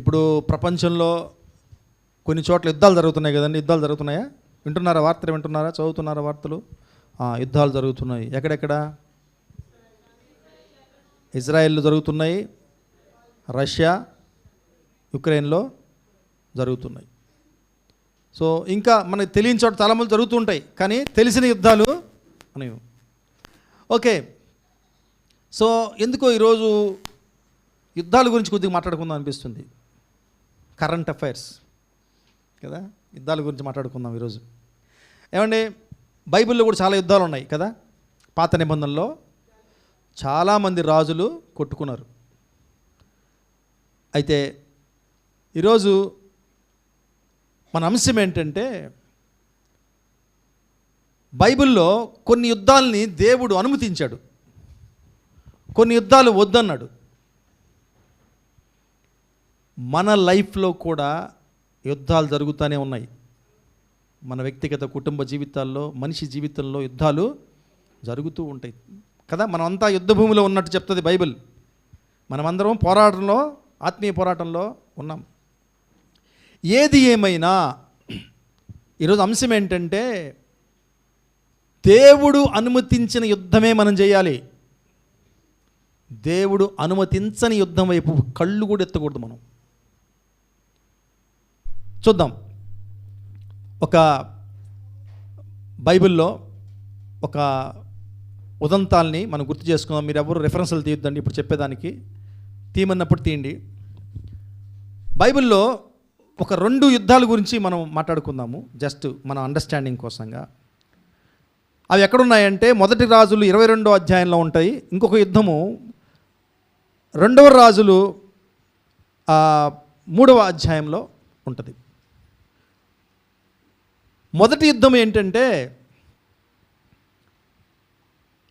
ఇప్పుడు ప్రపంచంలో కొన్ని చోట్ల యుద్ధాలు జరుగుతున్నాయి కదండి. యుద్ధాలు జరుగుతున్నాయా? వింటున్నారా? వార్తలు వింటున్నారా? చదువుతున్నారా వార్తలు? యుద్ధాలు జరుగుతున్నాయి. ఎక్కడెక్కడ? ఇజ్రాయెల్లో జరుగుతున్నాయి, రష్యా యుక్రెయిన్లో జరుగుతున్నాయి. సో ఇంకా మనకు తెలియని చోట చాలామంది జరుగుతుంటాయి, కానీ తెలిసిన యుద్ధాలు అనేవి. ఓకే, సో ఎందుకో ఈరోజు యుద్ధాల గురించి కొద్దిగా మాట్లాడుకుందాం అనిపిస్తుంది. కరెంట్ అఫైర్స్ కదా, యుద్ధాల గురించి మాట్లాడుకుందాం ఈరోజు. ఏమండి, బైబిల్లో కూడా చాలా యుద్ధాలు ఉన్నాయి కదా. పాత నిబంధనలో చాలామంది రాజులు కొట్టుకున్నారు. అయితే ఈరోజు మన అంశం ఏంటంటే, బైబిల్లో కొన్ని యుద్ధాలని దేవుడు అనుమతించాడు, కొన్ని యుద్ధాలు వద్దన్నాడు. మన లైఫ్లో కూడా యుద్ధాలు జరుగుతూనే ఉన్నాయి. మన వ్యక్తిగత కుటుంబ జీవితాల్లో, మనిషి జీవితంలో యుద్ధాలు జరుగుతూ ఉంటాయి కదా. మనమంతా యుద్ధ భూమిలో ఉన్నట్టు చెప్తుంది బైబిల్. మనమందరం పోరాటంలో, ఆత్మీయ పోరాటంలో ఉన్నాం. ఏది ఏమైనా ఈరోజు అంశం ఏంటంటే, దేవుడు అనుమతించిన యుద్ధమే మనం చేయాలి. దేవుడు అనుమతించని యుద్ధం వైపు కళ్ళు కూడా ఎత్తకూడదు మనం. చూద్దాం. ఒక బైబిల్లో ఒక ఉదంతాల్ని మనం గుర్తు చేసుకుందాం. మీరు ఎవరు రెఫరెన్స్లు తీయొద్దండి ఇప్పుడు చెప్పేదానికి. తీయమన్నప్పుడు తీయండి. బైబిల్లో ఒక 2 యుద్ధాల గురించి మనం మాట్లాడుకుందాము, జస్ట్ మన అండర్స్టాండింగ్ కోసంగా. అవి ఎక్కడున్నాయంటే, మొదటి రాజులు 22వ అధ్యాయంలో ఉంటాయి. ఇంకొక యుద్ధము 2వ రాజులు 3వ అధ్యాయంలో ఉంటుంది. మొదటి యుద్ధం ఏంటంటే,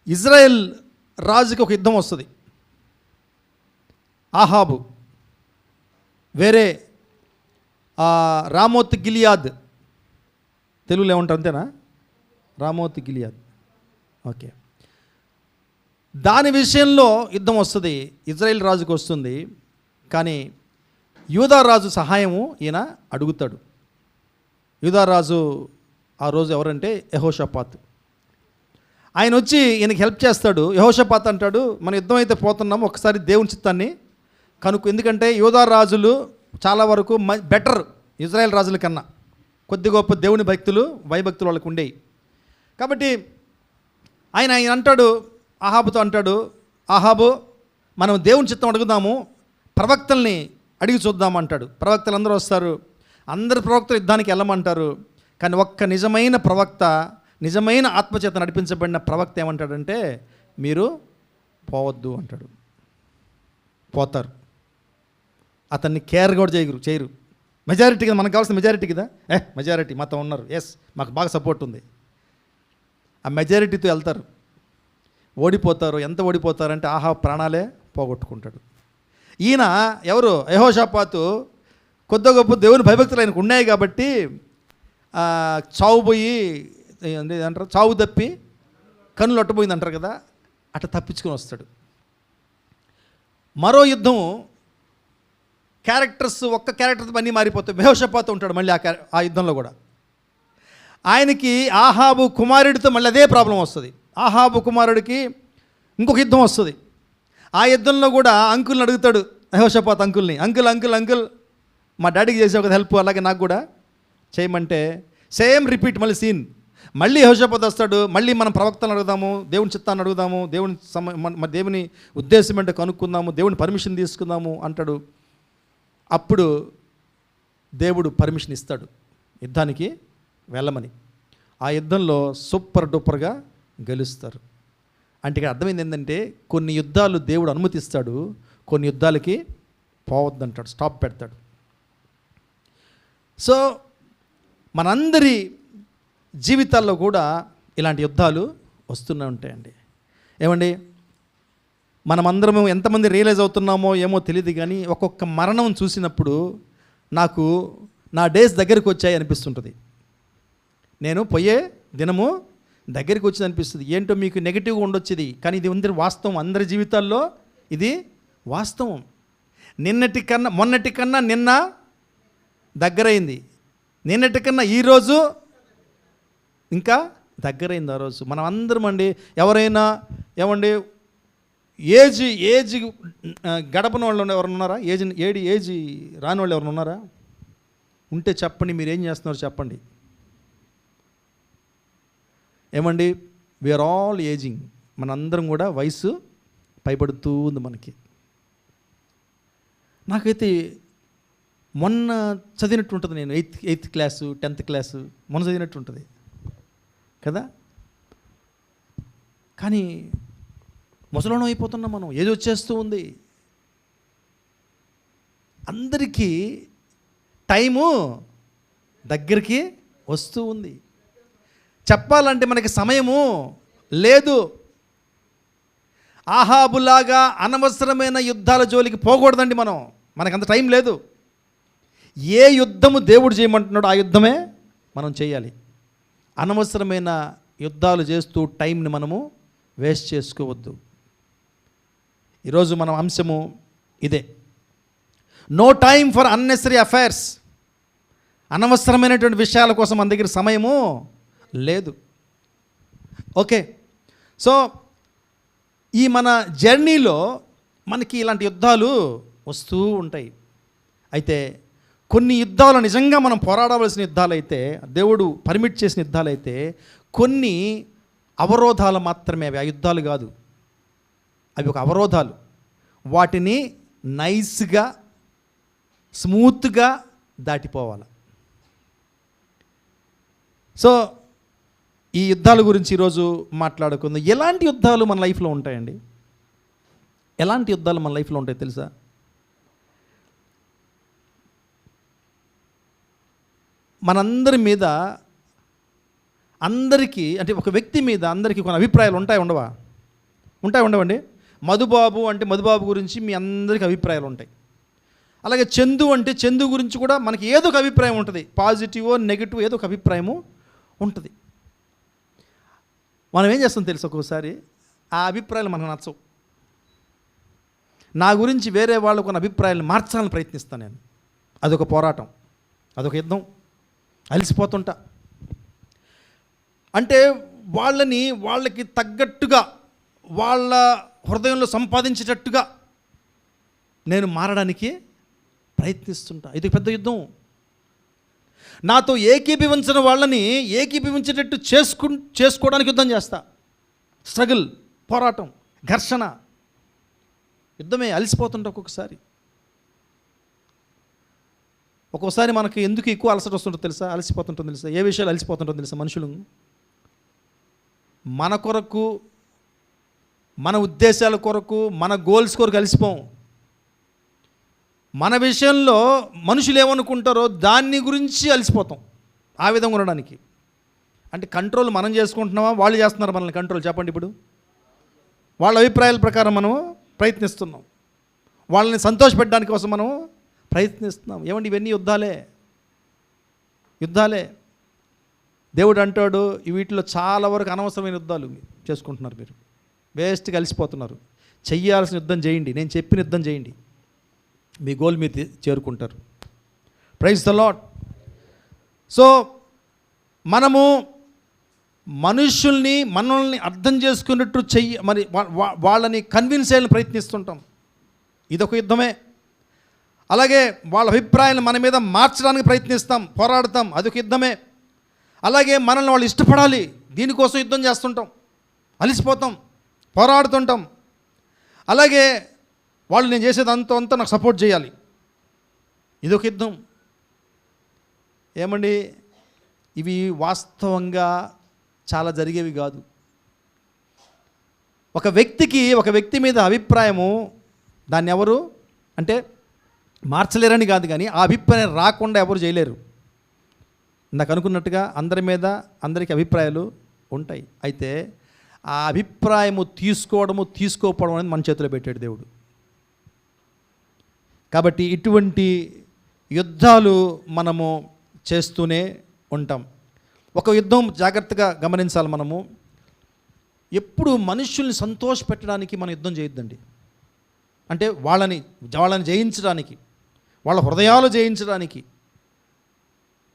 ఇజ్రాయెల్ రాజుకి ఒక యుద్ధం వస్తుంది. ఆహాబు వేరే రామోత్ గిలియాద్, తెలుగులో ఏమంటారు అంతేనా? రామోత్ గిలియాద్. ఓకే, దాని విషయంలో యుద్ధం వస్తుంది, ఇజ్రాయెల్ రాజుకు వస్తుంది. కానీ యూదా రాజు సహాయము ఈయన అడుగుతాడు. యూదా రాజు ఆ రోజు ఎవరంటే యెహోషాపాత్. ఆయన వచ్చి ఈయనకి హెల్ప్ చేస్తాడు. యెహోషాపాత్ అంటాడు, మన యుద్ధం అయితే పోతున్నాము, ఒకసారి దేవుని చిత్తాన్ని కనుక్కు. ఎందుకంటే యూదా రాజులు చాలా వరకు బెటర్ ఇజ్రాయెల్ రాజుల కన్నా. కొద్ది గొప్ప దేవుని భక్తులు, భయభక్తులు వాళ్ళకు ఉండేవి. కాబట్టి ఆయన అంటాడు, ఆహాబుతో అంటాడు, ఆహాబు మనం దేవుని చిత్తం అడుగుదాము, ప్రవక్తల్ని అడిగి చూద్దాము అంటాడు. ప్రవక్తలు అందరూ వస్తారు, అందరు ప్రవక్తలు యుద్ధానికి వెళ్ళమంటారు. కానీ ఒక్క నిజమైన ప్రవక్త, నిజమైన ఆత్మచేత నడిపించబడిన ప్రవక్త ఏమంటాడంటే, మీరు పోవద్దు అంటాడు. పోతారు. అతన్ని కేర్ కూడా చేయరు. మెజారిటీ కదా మనకు కావాల్సిన, మెజారిటీ కదా. మెజారిటీ మాతో ఉన్నారు, ఎస్ మాకు బాగా సపోర్ట్ ఉంది. ఆ మెజారిటీతో వెళ్తారు, ఓడిపోతారు. ఎంత ఓడిపోతారంటే ఆహాబు ప్రాణాలే పోగొట్టుకుంటాడు. ఈయన ఎవరు? యెహోషాపాతు కొద్ది గొప్ప దేవుని భయభక్తులు ఆయనకు ఉన్నాయి కాబట్టి చావు పోయి అంటారు, చావు తప్పి కన్నులు అట్టబోయింది అంటారు కదా, అట్లా తప్పించుకొని వస్తాడు. మరో యుద్ధం క్యారెక్టర్స్, ఒక్క క్యారెక్టర్తో అన్నీ మారిపోతాయి. యెహోషాపాతు ఉంటాడు మళ్ళీ ఆ యుద్ధంలో కూడా. ఆయనకి ఆహాబు కుమారుడితో మళ్ళీ అదే ప్రాబ్లం వస్తుంది. ఆహాబు కుమారుడికి ఇంకొక యుద్ధం వస్తుంది. ఆ యుద్ధంలో కూడా అంకుల్ని అడుగుతాడు యెహోషాపాతు, అంకుల్ మా డాడీకి చేసే ఒక హెల్ప్, అలాగే నాకు కూడా చేయమంటే సేమ్ రిపీట్ మళ్ళీ సీన్. మళ్ళీ యెహోషాపాతు వస్తాడు, మళ్ళీ మనం ప్రవక్తలను అడుగుదాము, దేవుని చిత్తాన్ని అడుగుదాము, దేవుని ఉద్దేశం అంటే కనుక్కుందాము, దేవుని పర్మిషన్ తీసుకుందాము అంటాడు. అప్పుడు దేవుడు పర్మిషన్ ఇస్తాడు యుద్ధానికి వెళ్ళమని. ఆ యుద్ధంలో సూపర్ డూపర్గా గెలుస్తారు. అంటే ఇక్కడ అర్థమైంది ఏంటంటే, కొన్ని యుద్ధాలు దేవుడు అనుమతిస్తాడు, కొన్ని యుద్ధాలకి పోవద్దంటాడు, స్టాప్ పెడతాడు. సో మనందరి జీవితాల్లో కూడా ఇలాంటి యుద్ధాలు వస్తూనే ఉంటాయండి. ఏమండి, మనమందరము ఎంతమంది రియలైజ్ అవుతున్నామో ఏమో తెలియదు, కానీ ఒక్కొక్క మరణం చూసినప్పుడు నాకు నా డేస్ దగ్గరికి వచ్చాయి అనిపిస్తుంటుంది. నేను పోయే దినము దగ్గరికి వచ్చింది అనిపిస్తుంది. ఏంటో మీకు నెగిటివ్గా ఉండొచ్చేది, కానీ ఇది అందరి వాస్తవం, అందరి జీవితాల్లో ఇది వాస్తవం. మొన్నటి కన్నా నిన్న దగ్గరైంది, నిన్నటి కన్నా ఈరోజు ఇంకా దగ్గరైంది. ఆ రోజు మనం అందరం అండి, ఎవరైనా ఏమండి ఏజ్ గడపని వాళ్ళు ఎవరు ఉన్నారా? ఏజ్ రాని వాళ్ళు ఎవరు ఉన్నారా? ఉంటే చెప్పండి, మీరు ఏం చేస్తున్నారు చెప్పండి. ఏమండి, వీఆర్ ఆల్ ఏజింగ్. మనందరం కూడా వయసు పైబడుతూ ఉంది మనకి. నాకైతే మొన్న చదివినట్టు ఉంటుంది, నేను ఎయిత్ క్లాసు 10th క్లాసు మొన్న చదివినట్టు ఉంటుంది కదా. కానీ ముసలోణం అయిపోతున్నాం మనం, ఏది వచ్చేస్తూ ఉంది. అందరికీ టైము దగ్గరికి వస్తూ ఉంది. చెప్పాలంటే మనకి సమయము లేదు. ఆహాబులాగా అనవసరమైన యుద్ధాల జోలికి పోకూడదండి. మనకంత టైం లేదు. ఏ యుద్ధము దేవుడు చేయమంటున్నాడో ఆ యుద్ధమే మనం చేయాలి. అనవసరమైన యుద్ధాలు చేస్తూ టైంని మనము వేస్ట్ చేసుకోవద్దు. ఈరోజు మన అంశము ఇదే, no time for unnecessary affairs. అనవసరమైనటువంటి విషయాల కోసం మన దగ్గర సమయము లేదు. ఓకే, సో ఈ మన జర్నీలో మనకి ఇలాంటి యుద్ధాలు వస్తూ ఉంటాయి. అయితే కొన్ని యుద్ధాలు నిజంగా మనం పోరాడవలసిన యుద్ధాలైతే, దేవుడు పర్మిట్ చేసిన యుద్ధాలైతే, కొన్ని అవరోధాలు మాత్రమే. అవి ఆ యుద్ధాలు కాదు, అవి ఒక అవరోధాలు. వాటిని నైస్గా స్మూత్గా దాటిపోవాలి. సో ఈ యుద్ధాల గురించి ఈరోజు మాట్లాడుకుందాం. ఎలాంటి యుద్ధాలు మన లైఫ్లో ఉంటాయండి? ఎలాంటి యుద్ధాలు మన లైఫ్లో ఉంటాయి తెలుసా? మనందరి మీద, అందరికీ, అంటే ఒక వ్యక్తి మీద అందరికీ కొన్ని అభిప్రాయాలు ఉండవా? ఉండవండి. మధుబాబు అంటే మధుబాబు గురించి మీ అందరికీ అభిప్రాయాలు ఉంటాయి. అలాగే చందు అంటే చందు గురించి కూడా మనకి ఏదో ఒక అభిప్రాయం ఉంటుంది. పాజిటివ్ నెగిటివ్ ఏదో ఒక అభిప్రాయము ఉంటుంది. మనం ఏం చేస్తాం తెలుసు, ఒక్కోసారి ఆ అభిప్రాయాలు మనకు నచ్చవు. నా గురించి వేరే వాళ్ళు కొన్ని అభిప్రాయాలను మార్చాలని ప్రయత్నిస్తాను నేను. అదొక పోరాటం, అదొక యుద్ధం. అలసిపోతుంటా. అంటే వాళ్ళకి తగ్గట్టుగా, వాళ్ళ హృదయంలో సంపాదించేటట్టుగా నేను మారడానికి ప్రయత్నిస్తుంటా. ఇది పెద్ద యుద్ధం. నాతో ఏకీభవించిన వాళ్ళని ఏకీభవించేటట్టు చేసుకోవడానికి యుద్ధం చేస్తా. స్ట్రగుల్, పోరాటం, ఘర్షణ, యుద్ధమే. అలసిపోతుంటా ఒక్కోసారి మనకి ఎందుకు ఎక్కువ అలసట వస్తుంటుందో తెలుసా? అలసిపోతుంటుంది తెలుసా? ఏ విషయాలు అలసిపోతుంటుందో తెలుసా? మనుషులు మన కొరకు, మన ఉద్దేశాల కొరకు, మన గోల్స్ కొరకు అలసిపోం. మన విషయంలో మనుషులు ఏమనుకుంటారో దాన్ని గురించి అలసిపోతాం. ఆ విధంగా ఉండడానికి. అంటే కంట్రోల్ మనం చేసుకుంటున్నామా, వాళ్ళు చేస్తున్నారు మనల్ని కంట్రోల్? చెప్పండి. ఇప్పుడు వాళ్ళ అభిప్రాయాల ప్రకారం మనం ప్రయత్నిస్తున్నాం. వాళ్ళని సంతోషపెట్టడానికి కోసం మనం ప్రయత్నిస్తున్నాం. ఏమండి, ఇవన్నీ యుద్ధాలే. దేవుడు అంటాడు, వీటిలో చాలా వరకు అనవసరమైన యుద్ధాలు చేసుకుంటున్నారు మీరు, వేస్ట్గా అలసిపోతున్నారు. చెయ్యాల్సిన యుద్ధం చేయండి, నేను చెప్పిన యుద్ధం చేయండి, మీ గోల్ మీరు చేరుకుంటారు. Praise the lord. సో మనము మనల్ని అర్థం చేసుకున్నట్టు మరి వాళ్ళని కన్విన్స్ చేయాలని ప్రయత్నిస్తుంటాం. ఇదొక యుద్ధమే. అలాగే వాళ్ళ అభిప్రాయాన్ని మన మీద మార్చడానికి ప్రయత్నిస్తాం, పోరాడతాం. అదొక యుద్ధమే. అలాగే మనల్ని వాళ్ళు ఇష్టపడాలి, దీనికోసం యుద్ధం చేస్తుంటాం, అలసిపోతాం, పోరాడుతుంటాం. అలాగే వాళ్ళు నేను చేసేది అంతా నాకు సపోర్ట్ చేయాలి, ఇదొక యుద్ధం. ఏమండి, ఇవి వాస్తవంగా చాలా జరిగేవి కాదు. ఒక వ్యక్తి మీద అభిప్రాయము, దాన్ని ఎవరు అంటే మార్చలేరని కాదు, కానీ ఆ అభిప్రాయం రాకుండా ఎవరు చేయలేరు. నాకు అనుకున్నట్టుగా అందరికీ అభిప్రాయాలు ఉంటాయి. అయితే ఆ అభిప్రాయము తీసుకోకపోవడం అనేది మన చేతిలో పెట్టాడు దేవుడు. కాబట్టి ఇటువంటి యుద్ధాలు మనము చేస్తూనే ఉంటాం. ఒక యుద్ధం జాగ్రత్తగా గమనించాలి. మనము ఎప్పుడు మనుషుల్ని సంతోషపెట్టడానికి మనం యుద్ధం చేయొద్దండి. అంటే వాళ్ళని జయించడానికి, వాళ్ళ హృదయాలు జయించడానికి,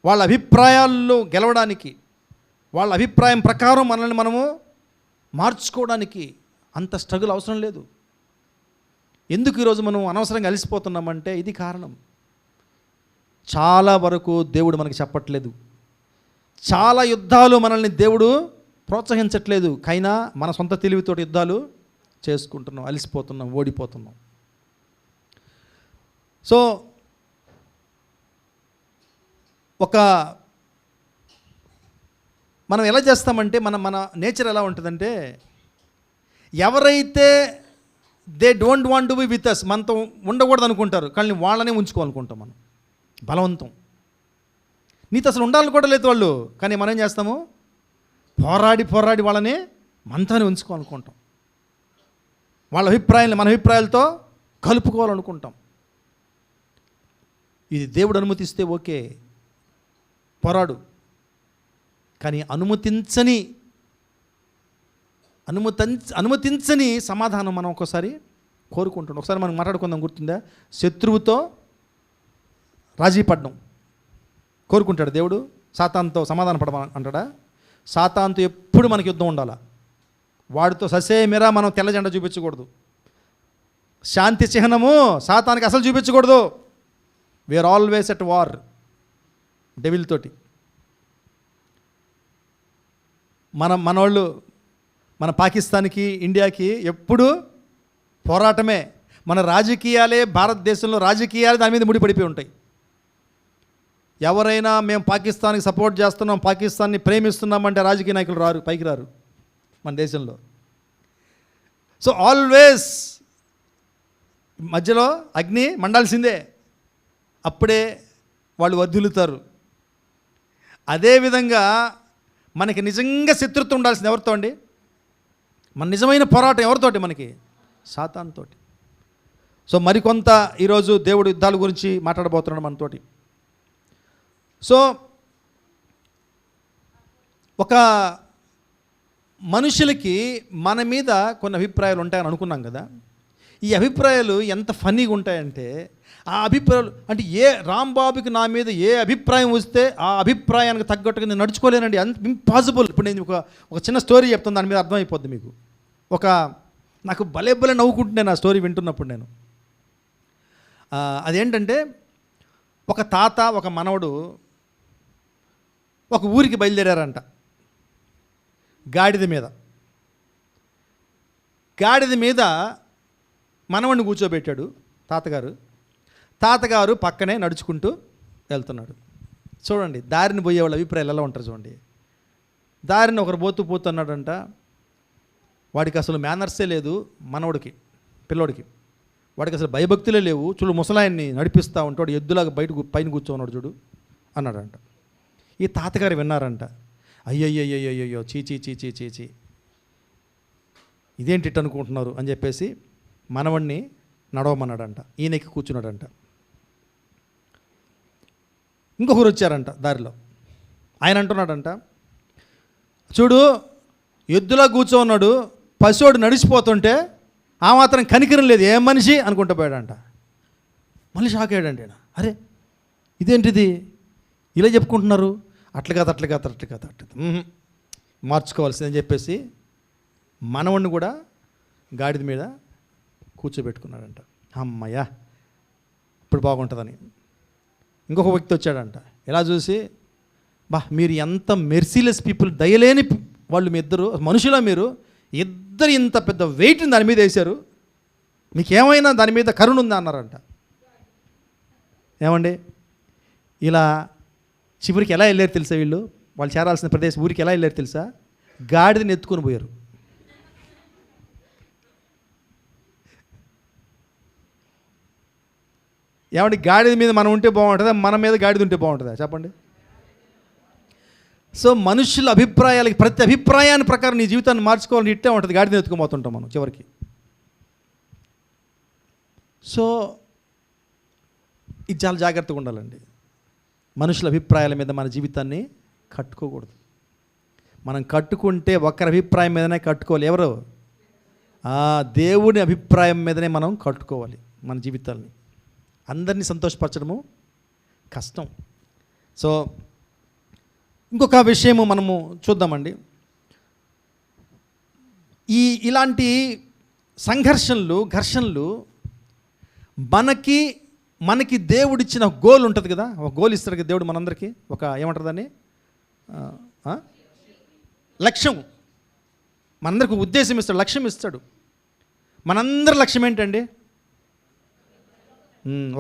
వాళ్ళ అభిప్రాయాల్లో గెలవడానికి, వాళ్ళ అభిప్రాయం ప్రకారం మనల్ని మనము మార్చుకోవడానికి అంత స్ట్రగుల్ అవసరం లేదు. ఎందుకు ఈరోజు మనం అనవసరంగా అలసిపోతున్నామంటే ఇది కారణం. చాలా వరకు దేవుడు మనకి చెప్పట్లేదు. చాలా యుద్ధాలు మనల్ని దేవుడు ప్రోత్సహించట్లేదు. కైనా మన సొంత తెలివితో యుద్ధాలు చేసుకుంటున్నాం, అలసిపోతున్నాం, ఓడిపోతున్నాం. సో మనం ఎలా చేస్తామంటే మన నేచర్ ఎలా ఉంటుందంటే, ఎవరైతే they don't want to be with us, మనతో ఉండకూడదు అనుకుంటారు, కానీ వాళ్ళనే ఉంచుకోవాలనుకుంటాం మనం. బలవంతం. నీతో అసలు ఉండాలని కూడా లేదు వాళ్ళు, కానీ మనం ఏం చేస్తాము, పోరాడి వాళ్ళని మనతోనే ఉంచుకోవాలనుకుంటాం. వాళ్ళ అభిప్రాయాన్ని మన అభిప్రాయాలతో కలుపుకోవాలనుకుంటాం. ఇది దేవుడు అనుమతిస్తే ఓకే, పోరాడు. కానీ అనుమతించని సమాధానం మనం ఒక్కోసారి కోరుకుంటాం. ఒకసారి మనం మాట్లాడుకుందాం, గుర్తుందా? శత్రువుతో రాజీ పడడం కోరుకుంటాడు దేవుడు. సాతానుతో సమాధాన పడమని అంటాడా? సాతానుతో ఎప్పుడు మనకి యుద్ధం ఉండాలా. వాడితో ససేమిరా మనం తెల్ల జెండా చూపించకూడదు. శాంతి చిహ్నము సాతానికి అసలు చూపించకూడదు. We are always at war devil తోటి. మనోళ్ళు మన పాకిస్తాన్కి, ఇండియాకి ఎప్పుడు పోరాటమే. మన రాజకీయాలే, భారతదేశంలో రాజకీయాలు దాని మీద ముడిపడిపోయి ఉంటాయి. ఎవరైనా మేము పాకిస్తాన్కి సపోర్ట్ చేస్తున్నాం, పాకిస్తాన్ని ప్రేమిస్తున్నామంటే రాజకీయ నాయకులు పైకి రారు మన దేశంలో. సో ఆల్వేస్ మధ్యలో అగ్ని మండాల్సిందే, అప్పుడే వాళ్ళు వర్ధిల్లుతారు. అదేవిధంగా మనకి నిజంగా శత్రుత్వం ఉండాల్సింది ఎవరితో అండి? మన నిజమైన పోరాటం ఎవరితోటి? మనకి సాతానుతోటి. సో మరికొంత ఈరోజు దేవుడు యుద్ధాల గురించి మాట్లాడబోతున్నాడు మనతోటి. సో ఒక మనుషులకి మన మీద కొన్ని అభిప్రాయాలు ఉంటాయని అనుకున్నాం కదా. ఈ అభిప్రాయాలు ఎంత ఫన్నీగా ఉంటాయంటే, ఆ అభిప్రాయాలు అంటే రాంబాబుకి నా మీద ఏ అభిప్రాయం వస్తే ఆ అభిప్రాయానికి తగ్గట్టుగా నేను నడుచుకోలేనండి. ఇంపాసిబుల్. ఇప్పుడు నేను ఒక చిన్న స్టోరీ చెప్తాను, దాని మీద అర్థమైపోద్ది మీకు. నాకు భలే నవ్వుకుంటున్నాను ఆ స్టోరీ వింటున్నప్పుడు నేను. అదేంటంటే, ఒక తాత ఒక మనవడు ఒక ఊరికి బయలుదేరారంట గాడిద మీద మనవడిని కూర్చోబెట్టాడు తాతగారు పక్కనే నడుచుకుంటూ వెళ్తున్నాడు. చూడండి, దారిని పోయే వాళ్ళ అభిప్రాయాలు ఎలా ఉంటారు చూడండి. దారిని ఒకరు పోతున్నాడంట. వాడికి అసలు మేనర్సే లేదు, పిల్లోడికి వాడికి అసలు భయభక్తులే లేవు. చూడు, ముసలాయన్ని నడిపిస్తూ ఉంటాడు, ఎద్దులాగా పైన కూర్చోన్నాడు చూడు అన్నాడంట. ఈ తాతగారు విన్నారంట. అయ్యయ్యో చీ ఇదేంటి అనుకుంటున్నారు అని చెప్పేసి మనవణ్ణి నడవమన్నాడంట. ఈయనకి కూర్చున్నాడంట. ఇంకొకరు వచ్చారంట దారిలో. ఆయన అంటున్నాడంట, చూడు ఎద్దులా కూర్చోన్నాడు, పశువుడు నడిచిపోతుంటే ఆ మాత్రం కనికరం లేదు, ఏం మనిషి అనుకుంటూ పోయాడంట. మళ్ళీ షాక్ అయ్యాడంటే, అరే ఇదేంటిది ఇలా చెప్పుకుంటున్నారు, అట్లా కాదు మార్చుకోవాల్సిందని చెప్పేసి మనవణ్ణి కూడా గాడిద మీద కూర్చోబెట్టుకున్నాడంట. అమ్మయ్యా ఇప్పుడు బాగుంటుందని. ఇంకొక వ్యక్తి వచ్చాడంట. ఎలా చూసి, మీరు ఎంత మెర్సీలెస్ పీపుల్, దయలేని వాళ్ళు మీ ఇద్దరు మనుషులా, మీరు ఇద్దరు ఇంత పెద్ద వెయిట్ని దాని మీద వేశారు, మీకేమైనా దాని మీద కరుణ ఉందా అన్నారంట. ఏమండి, ఇలా చివరికి ఎలా వెళ్ళారు తెలుసా? వాళ్ళు చేరాల్సిన ప్రదేశం ఊరికి ఎలా వెళ్ళారు తెలుసా? గాడిదని ఎత్తుకొని పోయారు. ఏమంటే గాడిద మీద మనం ఉంటే బాగుంటుందా, మన మీద గాడిద ఉంటే బాగుంటుందా చెప్పండి? సో మనుషుల అభిప్రాయాలకి, ప్రతి అభిప్రాయాన్ని ప్రకారం నీ జీవితాన్ని మార్చుకోవాలని ఇట్టే ఉంటుంది. గాడిదని ఎత్తుకుపోతుంటాం మనం చివరికి. సో ఇది చాలా జాగ్రత్తగా ఉండాలండి. మనుషుల అభిప్రాయాల మీద మన జీవితాన్ని కట్టుకోకూడదు. మనం కట్టుకుంటే ఒకరి అభిప్రాయం మీదనే కట్టుకోవాలి. ఎవరు? దేవుని అభిప్రాయం మీదనే మనం కట్టుకోవాలి మన జీవితాల్ని. అందరినీ సంతోషపరచడము కష్టం. సో ఇంకొక విషయము మనము చూద్దామండి. ఇలాంటి ఘర్షణలు మనకి దేవుడిచ్చిన గోల్ ఉంటుంది కదా, ఒక గోల్ ఇస్తాడు కదా దేవుడు మనందరికీ. ఒక ఏమంటారు దాన్ని, లక్ష్యం. మనందరికి ఉద్దేశం ఇస్తాడు, లక్ష్యం ఇస్తాడు. మనందరి లక్ష్యం ఏంటండి?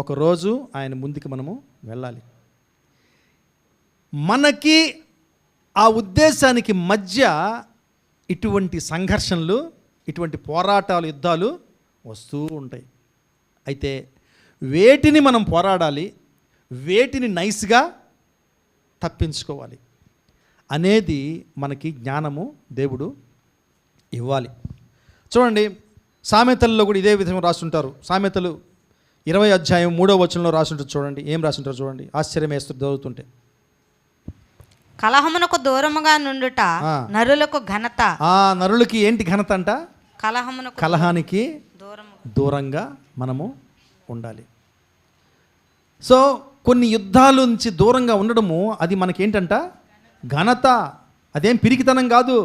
ఒకరోజు ఆయన ముందుకు మనము వెళ్ళాలి. మనకి ఆ ఉద్దేశానికి మధ్య ఇటువంటి సంఘర్షణలు, ఇటువంటి పోరాటాలు, యుద్ధాలు వస్తూ ఉంటాయి. అయితే వేటిని మనం పోరాడాలి, వేటిని నైస్గా తప్పించుకోవాలి అనేది మనకి జ్ఞానము దేవుడు ఇవ్వాలి. చూడండి, సామెతల్లో కూడా ఇదే విధంగా రాస్తుంటారు. సామెతలు 20 అధ్యాయం 3వ వచనంలో రాస్తుంటారు. చూడండి ఏం రాస్తుంటారు, చూడండి, ఆశ్చర్యం వేస్తుంది చదువుతుంటే. కలహమునకు దూరముగా నుండుట నరులకు ఘనత. నరులకి ఏంటి ఘనత అంట? కలహానికి దూరంగా మనము ఉండాలి. సో కొన్ని యుద్ధాల నుంచి దూరంగా ఉండడము అది మనకేంటంట? ఘనత. అదేం పిరికితనం కాదు.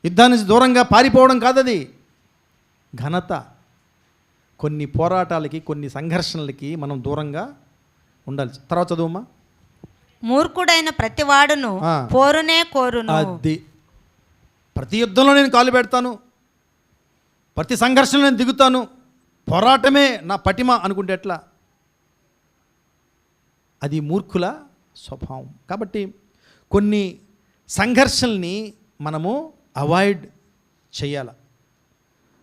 యుద్ధాల నుంచి దూరంగా పారిపోవడం కాదు, అది ఘనత. కొన్ని పోరాటాలకి, కొన్ని సంఘర్షణలకి మనం దూరంగా ఉండాలి. తర్వాత చదువుమా. మూర్ఖుడైన ప్రతివాడును పోరునే కోరును. అది ప్రతి యుద్ధంలో నేను కాలు పెడతాను, ప్రతి సంఘర్షణలో నేను దిగుతాను, పోరాటమే నా పటిమ అనుకుంటే ఎట్లా? అది మూర్ఖుల స్వభావం. కాబట్టి కొన్ని సంఘర్షణల్ని మనము అవాయిడ్ చేయాలి.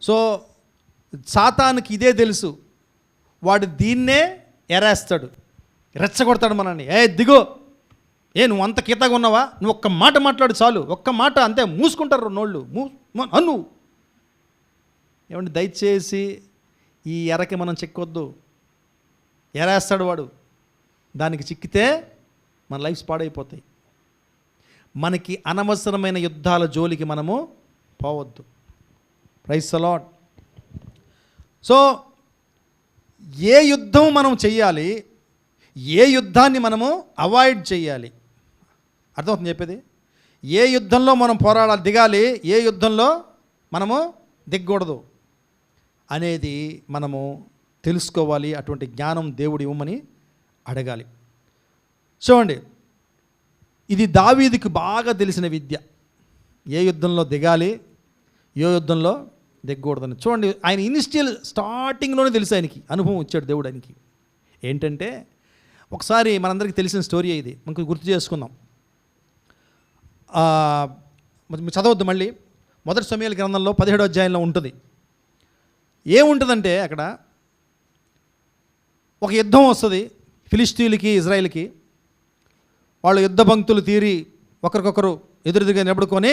సో సాతానుకి ఇదే తెలుసు. వాడు దీన్నే ఎరేస్తాడు, రెచ్చగొడతాడు మనల్ని. దిగో, నువ్వు అంత కీతగా ఉన్నావా, నువ్వు ఒక్క మాట మాట్లాడు చాలు, ఒక్క మాట అంతే, మూసుకుంటారు నోళ్ళు, అను. ఏమంటే దయచేసి ఈ ఎరకి మనం చిక్కొద్దు. ఎరేస్తాడు వాడు. దానికి చిక్కితే మన లైఫ్స్ పాడైపోతాయి. మనకి అనవసరమైన యుద్ధాల జోలికి మనము పోవద్దు. Praise the Lord. సో ఏ యుద్ధం మనం చెయ్యాలి, ఏ యుద్ధాన్ని మనము అవాయిడ్ చేయాలి, అర్థమవుతుంది చెప్పేది? ఏ యుద్ధంలో మనం పోరాడాలి, దిగాలి, ఏ యుద్ధంలో మనము దిగకూడదు అనేది మనము తెలుసుకోవాలి. అటువంటి జ్ఞానం దేవుడు ఇవ్వమని అడగాలి. చూడండి, ఇది దావీదుకు బాగా తెలిసిన విద్య. ఏ యుద్ధంలో దిగాలి, ఏ యుద్ధంలో దిగకూడదని. చూడండి, ఆయన ఇనిషియల్ స్టార్టింగ్లోనే తెలుసు ఆయనకి, అనుభవం ఇచ్చాడు దేవుడు ఆయనకి. ఏంటంటే, ఒకసారి మనందరికీ తెలిసిన స్టోరీ ఇది, మనకు గుర్తు చేసుకుందాం. చదవద్దు మళ్ళీ. మొదటి సమూయేలు గ్రంథంలో 17వ అధ్యాయంలో ఉంటుంది. ఏముంటుందంటే, అక్కడ ఒక యుద్ధం వస్తుంది ఫిలిష్తీయులకి ఇజ్రాయిల్కి. వాళ్ళు యుద్ధ పంక్తులు తీరి ఒకరికొకరు ఎదురుదిగా నిలబడుకొని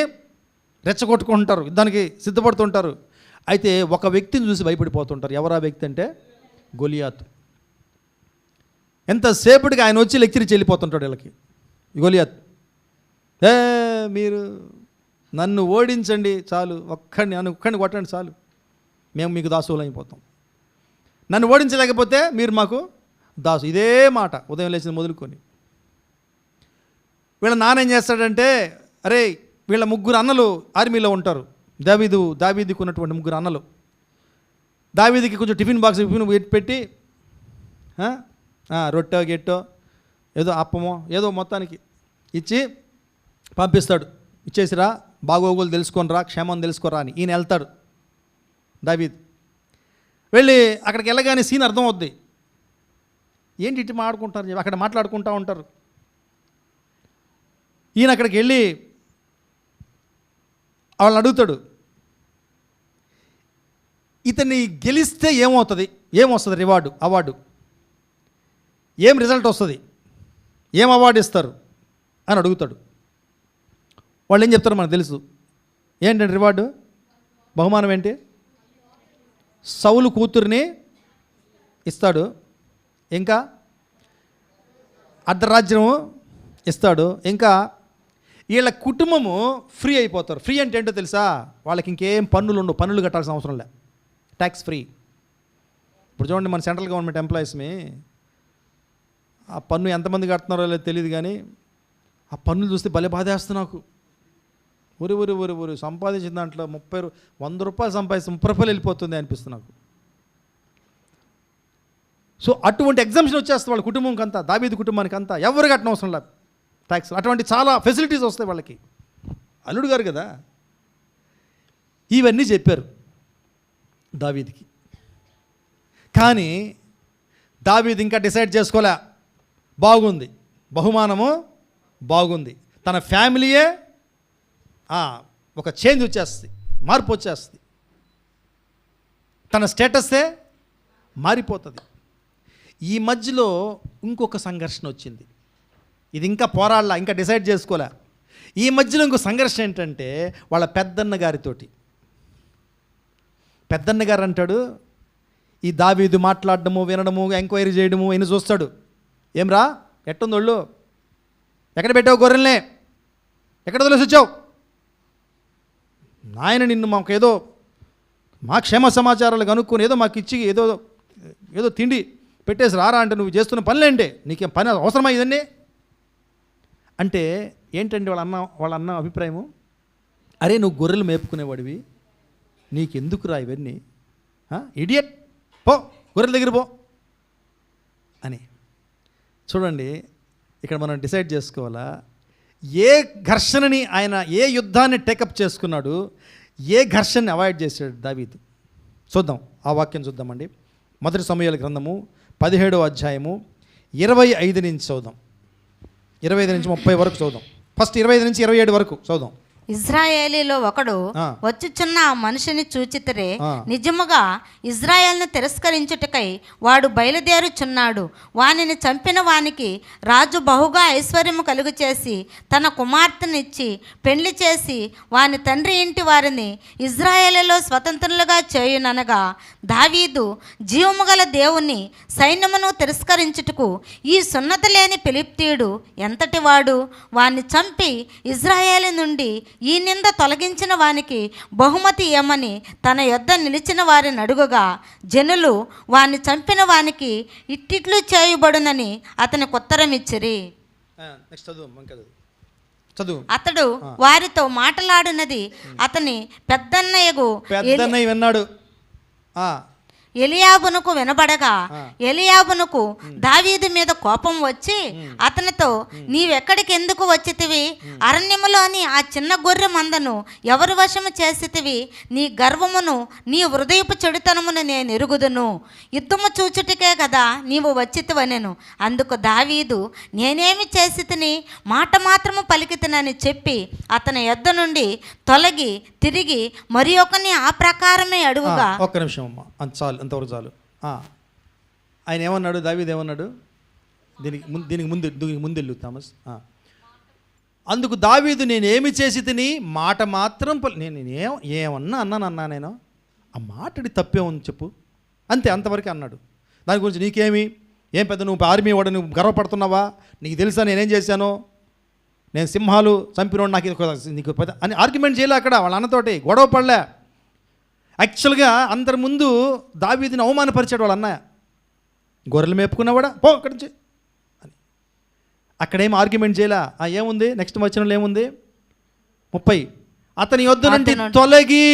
రెచ్చగొట్టుకుంటారు, యుద్ధానికి సిద్ధపడుతుంటారు. అయితే ఒక వ్యక్తిని చూసి భయపడిపోతుంటారు. ఎవరు ఆ వ్యక్తి అంటే? గొలియాతు. ఎంతసేపటికి ఆయన వచ్చి లెక్చర్ ఇచ్చి వెళ్ళిపోతుంటాడు వీళ్ళకి. గొలియాత్, మీరు నన్ను ఓడించండి చాలు, ఒక్కడిని కొట్టండి చాలు, మేము మీకు దాసులు అయిపోతాం. నన్ను ఓడించలేకపోతే మీరు మాకు దాసు. ఇదే మాట ఉదయం లేచిన మొదలుకొని. వీళ్ళ నాన్న ఏం చేస్తాడంటే, అరే వీళ్ళ ముగ్గురు అన్నలు ఆర్మీలో ఉంటారు. దావీదుకు ఉన్నటువంటి ముగ్గురు అన్నలు. దావీదుకి కొంచెం టిఫిన్ బాక్స్ పెట్టి రొట్టె గెట్టో ఏదో అప్పమో ఏదో మొత్తానికి ఇచ్చి పంపిస్తాడు. ఇచ్చేసిరా, బాగోగులు తెలుసుకొనిరా, క్షేమం తెలుసుకోరా అని. ఈయన వెళ్తాడు దావీద్. వెళ్ళి అక్కడికి వెళ్ళగానే సీన్ అర్థం అవుద్ది. ఏంటి ఇటు మాట్లాడుకుంటారు, అక్కడ మాట్లాడుకుంటూ ఉంటారు. ఈయన అక్కడికి వెళ్ళి వాళ్ళని అడుగుతాడు, ఇతన్ని గెలిస్తే ఏమొస్తుంది అవార్డు ఏం రిజల్ట్ వస్తుంది, ఏం అవార్డు ఇస్తారు అని అడుగుతాడు. వాళ్ళు ఏం చెప్తారో మనకు తెలుసు. ఏంటంటే రివార్డు, బహుమానం ఏంటి? సౌలు కూతుర్ని ఇస్తాడు, ఇంకా అర్ధరాజ్యం ఇస్తాడు, ఇంకా వీళ్ళ కుటుంబము ఫ్రీ అయిపోతారు. ఫ్రీ అంటే ఏంటో తెలుసా? వాళ్ళకి ఇంకేం పన్నులు ఉండవు, పన్నులు కట్టాల్సిన అవసరం లే, ట్యాక్స్ ఫ్రీ. ఇప్పుడు చూడండి, మన సెంట్రల్ గవర్నమెంట్ ఎంప్లాయీస్ని ఆ పన్ను ఎంతమంది కడుతున్నారో లేదో తెలియదు, కానీ ఆ పన్నులు చూస్తే భలే బాధేస్తుంది నాకు. ఊరి సంపాదించిన దాంట్లో 100 రూపాయలు సంపాదిస్తే 30 రూపాయలు వెళ్ళిపోతుంది అనిపిస్తుంది నాకు. సో అటువంటి ఎగ్జామ్షన్ వచ్చేస్తుంది వాళ్ళ కుటుంబంకి అంతా, దావీదు కుటుంబానికి అంతా. ఎవరు కట్టిన అవసరం లేదు ట్యాక్స్. అటువంటి చాలా ఫెసిలిటీస్ వస్తాయి వాళ్ళకి. అల్లుడు గారు కదా. ఇవన్నీ చెప్పారు దావీదుకి. కానీ దావీదు ఇంకా డిసైడ్ చేసుకోలే. బాగుంది, బహుమానము బాగుంది, తన ఫ్యామిలీయే ఒక చేంజ్ వచ్చేస్తుంది, మార్పు వచ్చేస్తుంది, తన స్టేటస్సే మారిపోతుంది. ఈ మధ్యలో ఇంకొక సంఘర్షణ వచ్చింది. ఇది ఇంకా పోరాడలా, ఇంకా డిసైడ్ చేసుకోలే. ఈ మధ్యలో ఇంకో సంఘర్షణ ఏంటంటే వాళ్ళ పెద్దన్న గారితోటి. పెద్దన్న గారు అంటాడు, ఈ దావీదు మాట్లాడడము, వినడము, ఎంక్వైరీ చేయడము ఈయన చూస్తాడు. ఏమ్రా, ఎట్టుంది ఒళ్ళు, ఎక్కడ పెట్టావు గొర్రెల్నే, ఎక్కడ వదిలేసి వచ్చావు, నాయన నిన్ను మాకు ఏదో మా క్షేమ సమాచారాలు కనుక్కొని ఏదో మాకు ఇచ్చి ఏదో తిండి పెట్టేసి రారా అంటే నువ్వు చేస్తున్న పనులేంటే, నీకేం పని అవసరమా ఇదన్నీ అంటే ఏంటంటే వాళ్ళ అన్న అభిప్రాయము, అరే నువ్వు గొర్రెలు మేపుకునేవాడివి, నీకెందుకు రా ఇవన్నీ, ఇడియట్, పో గొర్రెల దగ్గర పో అని. చూడండి, ఇక్కడ మనం డిసైడ్ చేసుకోవాలా, ఏ ఘర్షణని ఆయన, ఏ యుద్ధాన్ని టేకప్ చేసుకున్నాడు, ఏ ఘర్షణని అవాయిడ్ చేశాడు దావీదు. చూద్దాం, ఆ వాక్యం చూద్దామండి. 1 సమూయేలు గ్రంథము 17వ అధ్యాయము 25 నుంచి చదువుదాం. 25 నుంచి 30 వరకు చదువుదాం. ఫస్ట్ 25 నుంచి 27 వరకు చదువుదాం. ఇజ్రాయేలీలో ఒకడు వచ్చుచున్న ఆ మనిషిని చూచితిరే, నిజముగా ఇజ్రాయేల్ను తిరస్కరించుటకై వాడు బయలుదేరుచున్నాడు. వానిని చంపిన వానికి రాజు బహుగా ఐశ్వర్యము కలుగు చేసి తన కుమార్తెనిచ్చి పెళ్లి చేసి వాని తండ్రి ఇంటి వారిని ఇజ్రాయేలులో స్వతంత్రులుగా చేయుననగా, దావీదు జీవము గల దేవుని సైన్యమును తిరస్కరించుటకు ఈ సున్నత లేని ఫిలిష్తీయుడు ఎంతటి వాడు, వాణ్ణి చంపి ఇజ్రాయేలు నుండి ఈ నింద తొలగించిన వానికి బహుమతి ఏమని తన యొద్ద నిలిచిన వారిని అడుగుగా, జనులు వాణ్ణి చంపిన వానికి ఇట్టిట్లు చేయబడునని అతనికి ఉత్తరం ఇచ్చిరి. అతడు వారితో మాట్లాడినది అతని పెద్దన్నయ్యకు విన్నాడు. ఎలియాబునకు వినబడగా, ఎలియాబునకు దావీదు మీద కోపం వచ్చి అతనితో, నీవెక్కడికి ఎందుకు వచ్చితివి? అరణ్యములోని ఆ చిన్న గొర్రె మందను ఎవరు వశము చేసితివి? నీ గర్వమును, నీ హృదయపు చెడుతనమును నేను ఎరుగుదును. యుద్ధము చూచుటికే కదా నీవు వచ్చితివనెను. అందుకు దావీదు, నేనేమి చేసితిని? మాట మాత్రము పలికితినని చెప్పి అతని యొద్ద నుండి తొలగి తిరిగి మరి ఒకని ఆ ప్రకారమే అడుగుగా. ఒక్క నిమిషం అమ్మా, అంతవరకు చాలు. ఆయన ఏమన్నాడు, దావీదు ఏమన్నాడు? దీనికి ముందెళ్ళు థామస్. అందుకు దావీదు, నేనేమి చేసి తిని మాట మాత్రం నేను ఏమన్నా నేను ఆ మాటడి తప్పే ఉంది చెప్పు, అంతే, అంతవరకు అన్నాడు. దాని గురించి నీకేమి, ఏం పెద్ద నువ్వు ఆర్మీ వాడు, నువ్వు గర్వపడుతున్నావా? నీకు తెలుసా నేనేం చేశాను? నేను సింహాలు చంపినోడు, నాకు నీకు అని ఆర్గ్యుమెంట్ చేయలే అక్కడ వాళ్ళ అన్నతోటి, గొడవ పడలే. యాక్చువల్గా అందరి ముందు దావీదుని అవమానపరిచాడు వాళ్ళ అన్నయ్య. గొర్రెలు మేపుకున్నవాడా, పో అక్కడి నుంచి అని. అక్కడేం ఆర్గ్యుమెంట్ చేయలే. ఏముంది నెక్స్ట్ వచనంలో ఏముంది? 30, అతని యొద్ద నుండి తొలగి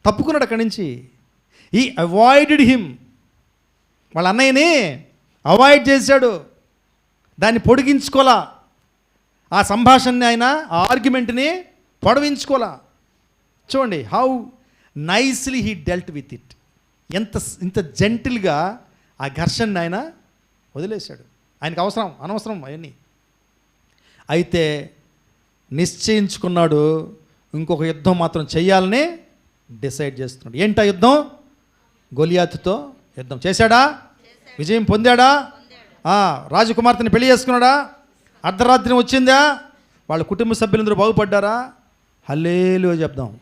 తప్పుకున్నాడు అక్కడి నుంచి. ఈ అవాయిడెడ్ హిమ్, వాళ్ళ అన్నయ్యని అవాయిడ్ చేశాడు, దాన్ని పొడిగించుకోలా, ఆ సంభాషణని ఆయన, ఆ ఆర్గ్యుమెంట్ని పొడవించుకోలా. చూడండి how nicely he dealt with it. ఇంత జెంటిల్గా ఆ ఘర్షణని ఆయన వదిలేశాడు. ఆయనకు అనవసరం అవన్నీ. అయితే నిశ్చయించుకున్నాడు, ఇంకొక యుద్ధం మాత్రం చెయ్యాలని డిసైడ్ చేస్తున్నాడు. ఏంటా యుద్ధం? గొలియాతుతో యుద్ధం చేశాడా? విజయం పొందాడా? రాజకుమార్తెని పెళ్లి చేసుకున్నాడా? అర్ధరాత్రి వచ్చిందా? వాళ్ళ కుటుంబ సభ్యులందరూ బాగుపడ్డారా? హల్లెలూయా చెప్దాం.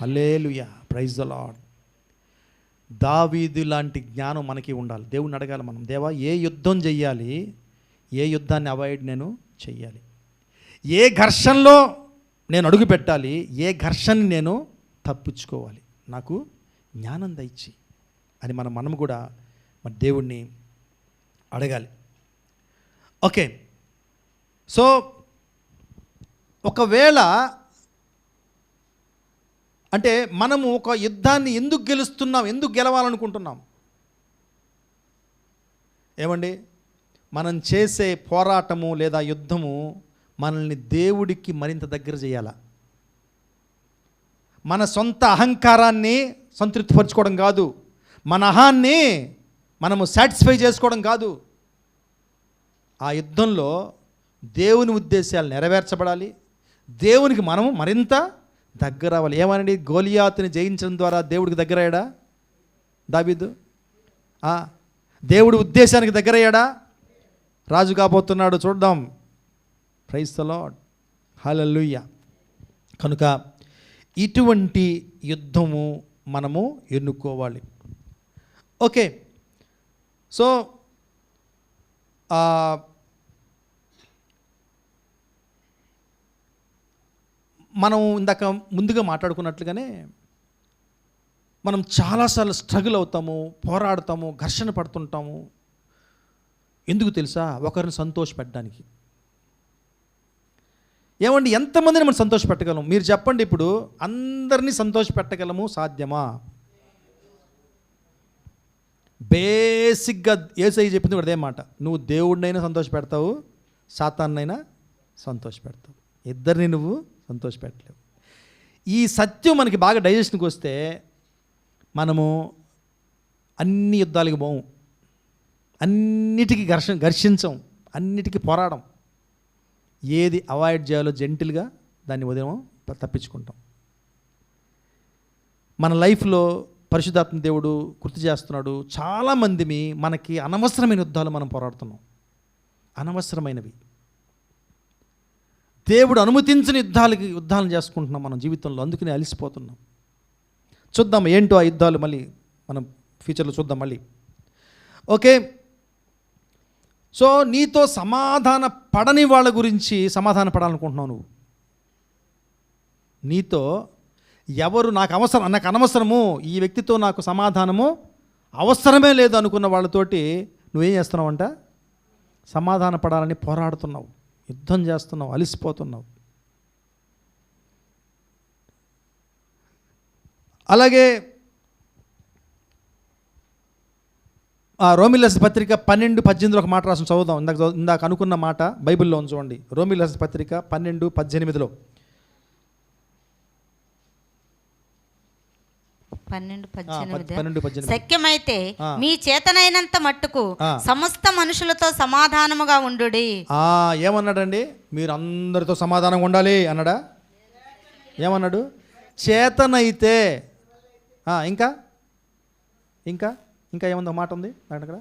హల్లెలూయా, ప్రైజ్ ద లార్డ్. దావీదు లాంటి జ్ఞానం మనకి ఉండాలి. దేవుణ్ణి అడగాలి మనం, దేవా ఏ యుద్ధం చెయ్యాలి, ఏ యుద్ధాన్ని అవాయిడ్ నేను చెయ్యాలి, ఏ ఘర్షణలో నేను అడుగు పెట్టాలి, ఏ ఘర్షణని నేను తప్పించుకోవాలి, నాకు జ్ఞానం దయచి అని మనం కూడా మన దేవుణ్ణి అడగాలి. ఓకే, సో ఒకవేళ అంటే మనము ఒక యుద్ధాన్ని ఎందుకు గెలుస్తున్నాం, ఎందుకు గెలవాలనుకుంటున్నాం? ఏమండి, మనం చేసే పోరాటము లేదా యుద్ధము మనల్ని దేవుడికి మరింత దగ్గర చేయాల. మన సొంత అహంకారాన్ని సంతృప్తిపరచుకోవడం కాదు, మన అహాన్ని మనము సాటిస్ఫై చేసుకోవడం కాదు. ఆ యుద్ధంలో దేవుని ఉద్దేశాలు నెరవేర్చబడాలి, దేవునికి మనము మరింత దగ్గర అవ్వాలి. ఏమనండి, గోలియాతుని జయించడం ద్వారా దేవుడికి దగ్గరయ్యాడా దావీదు? దేవుడి ఉద్దేశానికి దగ్గరయ్యాడా? రాజు కాబోతున్నాడు, చూద్దాం. ప్రైజ్ ది లార్డ్, హల్లెలూయా. కనుక ఇటువంటి యుద్ధము మనము ఎన్నుకోవాలి. ఓకే, సో మనం ఇందాక ముందుగా మాట్లాడుకున్నట్లుగానే మనం చాలాసార్లు స్ట్రగుల్ అవుతాము, పోరాడతాము, ఘర్షణ పడుతుంటాము. ఎందుకు తెలుసా? ఒకరిని సంతోషపెట్టడానికి. ఏమండి, ఎంతమందిని మనం సంతోషపెట్టగలం? మీరు చెప్పండి. ఇప్పుడు అందరినీ సంతోషపెట్టగలము సాధ్యమా? బేసిక్గా యేసయ్య చెప్పింది కూడా అదే మాట. నువ్వు దేవుడినైనా సంతోషపెడతావు, సాతాన్నైనా సంతోషపెడతావు, ఇద్దరిని నువ్వు సంతోషపెట్టలేవు. ఈ సత్యం మనకి బాగా డైజెషన్కి వస్తే మనము అన్ని యుద్ధాలకి పోము, అన్నిటికీ ఘర్షించం, అన్నిటికీ పోరాడం. ఏది అవాయిడ్ చేయాలో జెంటిల్గా దాన్ని ఉదయం తప్పించుకుంటాం. మన లైఫ్లో పరిశుద్ధాత్మ దేవుడు గుర్తు చేస్తున్నాడు, చాలామంది మనకి అనవసరమైన యుద్ధాలు మనం పోరాడుతున్నాం, అనవసరమైనవి. దేవుడు అనుమతించిన యుద్ధాలను చేసుకుంటున్నాం మనం జీవితంలో, అందుకని అలిసిపోతున్నాం. చూద్దాం ఏంటో ఆ యుద్ధాలు, మళ్ళీ మనం ఫ్యూచర్లో చూద్దాం మళ్ళీ. ఓకే, సో నీతో సమాధాన పడని వాళ్ళ గురించి సమాధాన పడాలనుకుంటున్నావు నువ్వు. నీతో ఎవరు నాకు అనవసరము, ఈ వ్యక్తితో నాకు సమాధానము అవసరమే లేదు అనుకున్న వాళ్ళతోటి నువ్వేం చేస్తున్నావంట? సమాధాన పడాలని పోరాడుతున్నావు, యుద్ధం చేస్తున్నావు, అలిసిపోతున్నావు. అలాగే రోమీయుల పత్రిక 12:18 ఒక మాట రాసిన చదువుదాం. ఇందాక అనుకున్న మాట బైబిల్లో ఉంది, చూడండి. రోమీయుల పత్రిక 12:18 శక్యమైతే మీ చేతనైనంత మట్టుకు సమస్త మనుషులతో సమాధానముగా ఉండుడి. ఏమన్నాడండి? మీరు అందరితో సమాధానంగా ఉండాలి అన్నాడా? ఏమన్నాడు? చేతనైతే. ఇంకా ఇంకా ఇంకా ఏముంది? ఒక మాట ఉంది అక్కడ,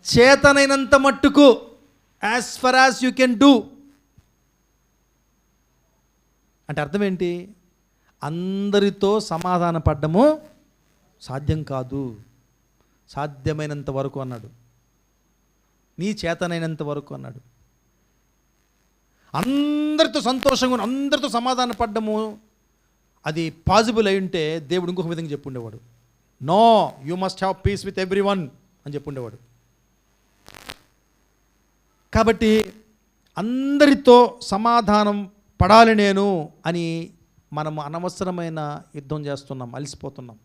చేతనైనంత మట్టుకు, as for as you can do. అంటే అర్థం ఏంటి? అందరితో సమాధాన పడ్డము సాధ్యం కాదు, సాధ్యమైనంత వరకు అన్నాడు, నీ చేతనైనంత వరకు అన్నాడు. అందరితో సంతోషంగా, అందరితో సమాధాన పడ్డము అది పాసిబుల్ అయి ఉంటే దేవుడు ఇంకొక విధంగా చెప్పుండేవాడు. No, you must have peace with every one అని చెప్పుండేవాడు. కాబట్టి అందరితో సమాధానం పడాలి నేను అని మనము అనవసరమైన యుద్ధం చేస్తున్నాం, అలసిపోతున్నాం.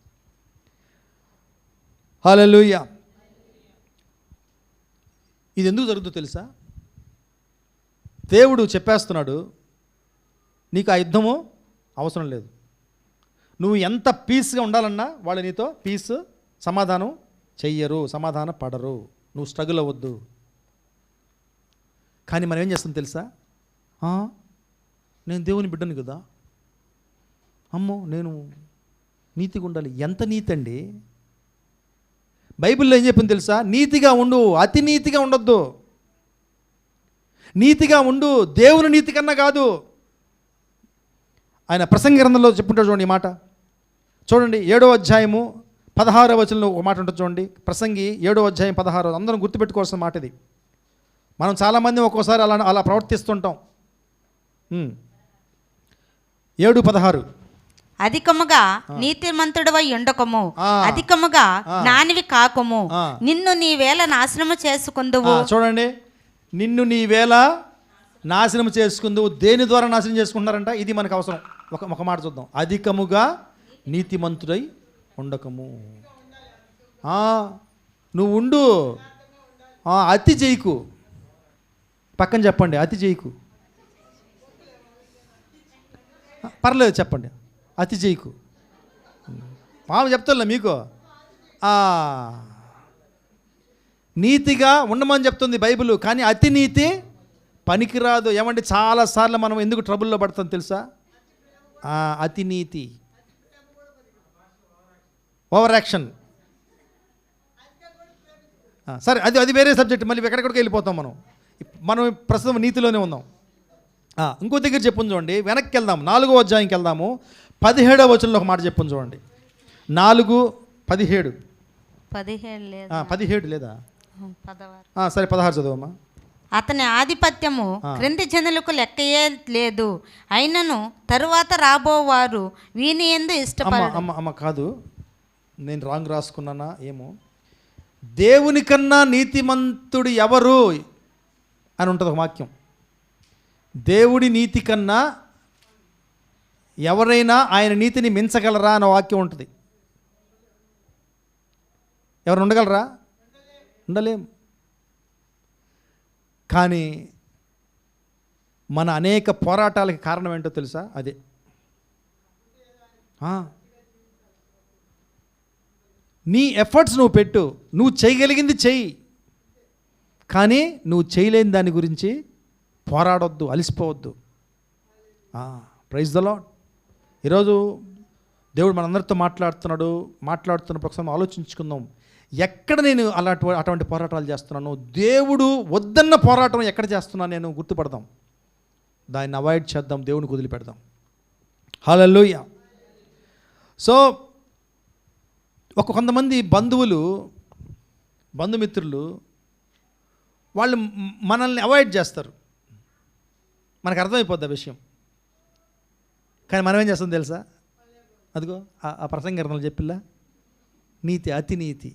హల్లెలూయా. ఇది ఎందుకు జరుగుతుందో తెలుసా? దేవుడు చెప్పేస్తున్నాడు, నీకు ఆ యుద్ధము అవసరం లేదు. నువ్వు ఎంత పీస్గా ఉండాలన్నా వాళ్ళు నీతో సమాధానం చెయ్యరు, సమాధానం పడరు. నువ్వు స్ట్రగుల్ అవ్వద్దు. కానీ మనం ఏం చేస్తాం తెలుసా? నేను దేవుని బిడ్డను కదా, అమ్మో నేను నీతిగా ఉండాలి. ఎంత నీతి అండి? బైబిల్లో ఏం చెప్పింది తెలుసా? నీతిగా ఉండు, అతి నీతిగా ఉండొద్దు. నీతిగా ఉండు, దేవుని నీతి కన్నా కాదు. ఆయన ప్రసంగి గ్రంథంలో చెప్పుంటాడు చూడండి ఈ మాట. చూడండి 7వ అధ్యాయము 16వ వచనంలో ఒక మాట ఉంటుంది చూడండి. ప్రసంగి 7వ అధ్యాయం 16. అందరం గుర్తుపెట్టుకోవాల్సిన మాట ఇది. మనం చాలామంది ఒక్కోసారి అలా అలా ప్రవర్తిస్తుంటాం. 7:16 అధికముగా నీతిమంతుడవై ఉండకము, అధికముగా జ్ఞానివి కాకము, నిన్ను నీవేళ నాశనము చేసుకుందువు. చూడండి, నిన్ను నీవేళ నాశనం చేసుకుందువు. దేని ద్వారా నాశనం చేసుకుంటున్నారంట? ఇది మనకు అవసరం. ఒక మాట చూద్దాం. అధికముగా నీతిమంతుడై ఉండకము. నువ్వు ఉండు, అతి చేయకు. పక్కన చెప్పండి, అతి చేయకు. పర్లేదు చెప్పండి, అతి చేయకు. మామ చెప్తానులే మీకు. నీతిగా ఉండమని చెప్తుంది బైబిల్, కానీ అతి నీతి పనికిరాదు. ఏమంటే చాలాసార్లు మనం ఎందుకు ట్రబుల్లో పడతాం తెలుసా? అతి నీతి, ఓవర్ యాక్షన్. సరే, అది వేరే సబ్జెక్ట్. మళ్ళీ ఎక్కడికి వెళ్ళిపోతాం మనం ప్రస్తుతం నీతిలోనే ఉన్నాం. ఇంకో దగ్గర చెప్పుంది చూడండి, వెనక్కి వెళ్దాం, 4వ అధ్యాయంకి వెళ్దాము. 17వ వచనంలో ఒక మాట చెప్పుంది చూడండి. 4:17. 17 లేదా? సరే 16 చదవమ్మా. అతని ఆధిపత్యము క్రింది జనులకు లెక్కయే లేదు, అయినను తరువాత రాబోవారు వీని యందు ఇష్టపడరు. అమ్మ కాదు, నేను రాంగ్ రాసుకున్నానా ఏమో. దేవుని కన్నా నీతిమంతుడు ఎవరు అని ఉంటుంది ఒక వాక్యం. దేవుడి నీతి కన్నా ఎవరైనా ఆయన నీతిని మించగలరా అన్న వాక్యం ఉంటుంది. ఎవరు ఉండగలరా? ఉండలేం. కానీ మన అనేక పోరాటాలకి కారణం ఏంటో తెలుసా? అదే. నీ ఎఫర్ట్స్ నువ్వు పెట్టు, నువ్వు చేయగలిగింది చెయ్యి, కానీ నువ్వు చేయలేని దాని గురించి పోరాడొద్దు, అలసిపోవద్దు. Praise the lord. ఈరోజు దేవుడు మనందరితో మాట్లాడుతున్నప్పుడు ఒకసారి ఆలోచించుకుందాం. ఎక్కడ నేను అటువంటి పోరాటాలు చేస్తున్నాను? దేవుడు వద్దన్న పోరాటం ఎక్కడ చేస్తున్నాను నేను గుర్తుపడదాం, దాన్ని అవాయిడ్ చేద్దాం, దేవునికి వదిలిపెడదాం. హల్లెలూయా. సో కొంతమంది బంధుమిత్రులు వాళ్ళు మనల్ని అవాయిడ్ చేస్తారు, మనకు అర్థమైపోద్ది ఆ విషయం. కానీ మనం ఏం చేస్తాం తెలుసా? అదిగో ఆ ప్రసంగరణలు చెప్పిల్లా, నీతి, అతి నీతి,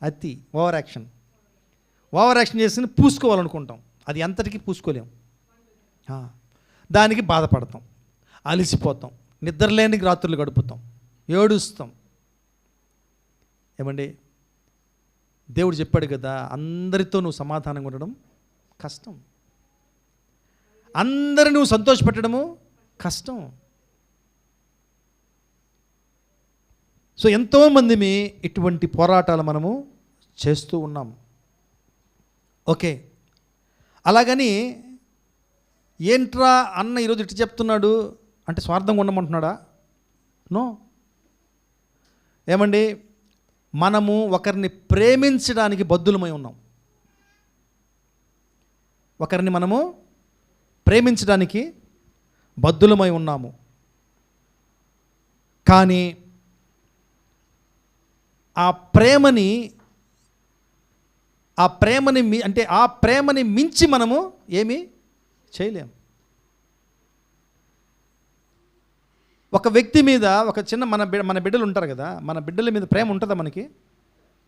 అతి ఓవర్ యాక్షన్ చేసి పూసుకోవాలనుకుంటాం. అది ఎంతటికి పూసుకోలేం. దానికి బాధపడతాం, అలసిపోతాం, నిద్రలేని రాత్రులు గడుపుతాం, ఏడుస్తాం. ఏమండి, దేవుడు చెప్పాడు కదా, అందరితో నువ్వు సమాధానంగా ఉండడం కష్టం, అందరిని నువ్వు సంతోషపెట్టడము కష్టం. సో ఎంతోమంది ఇటువంటి పోరాటాలు మనము చేస్తూ ఉన్నాం. ఓకే, అలాగని ఏంట్రా అన్న ఈరోజు ఇటు చెప్తున్నాడు అంటే స్వార్థంగా ఉండమంటున్నాడా? నో. ఏమండి, మనము ఒకరిని ప్రేమించడానికి బద్ధులమై ఉన్నాం. ఒకరిని మనము ప్రేమించడానికి బద్ధులమై ఉన్నాము. కానీ ఆ ప్రేమని మించి మనము ఏమీ చేయలేం. ఒక వ్యక్తి మీద ఒక చిన్న మన బిడ్డలు ఉంటారు కదా, మన బిడ్డల మీద ప్రేమ ఉంటుందా? మనకి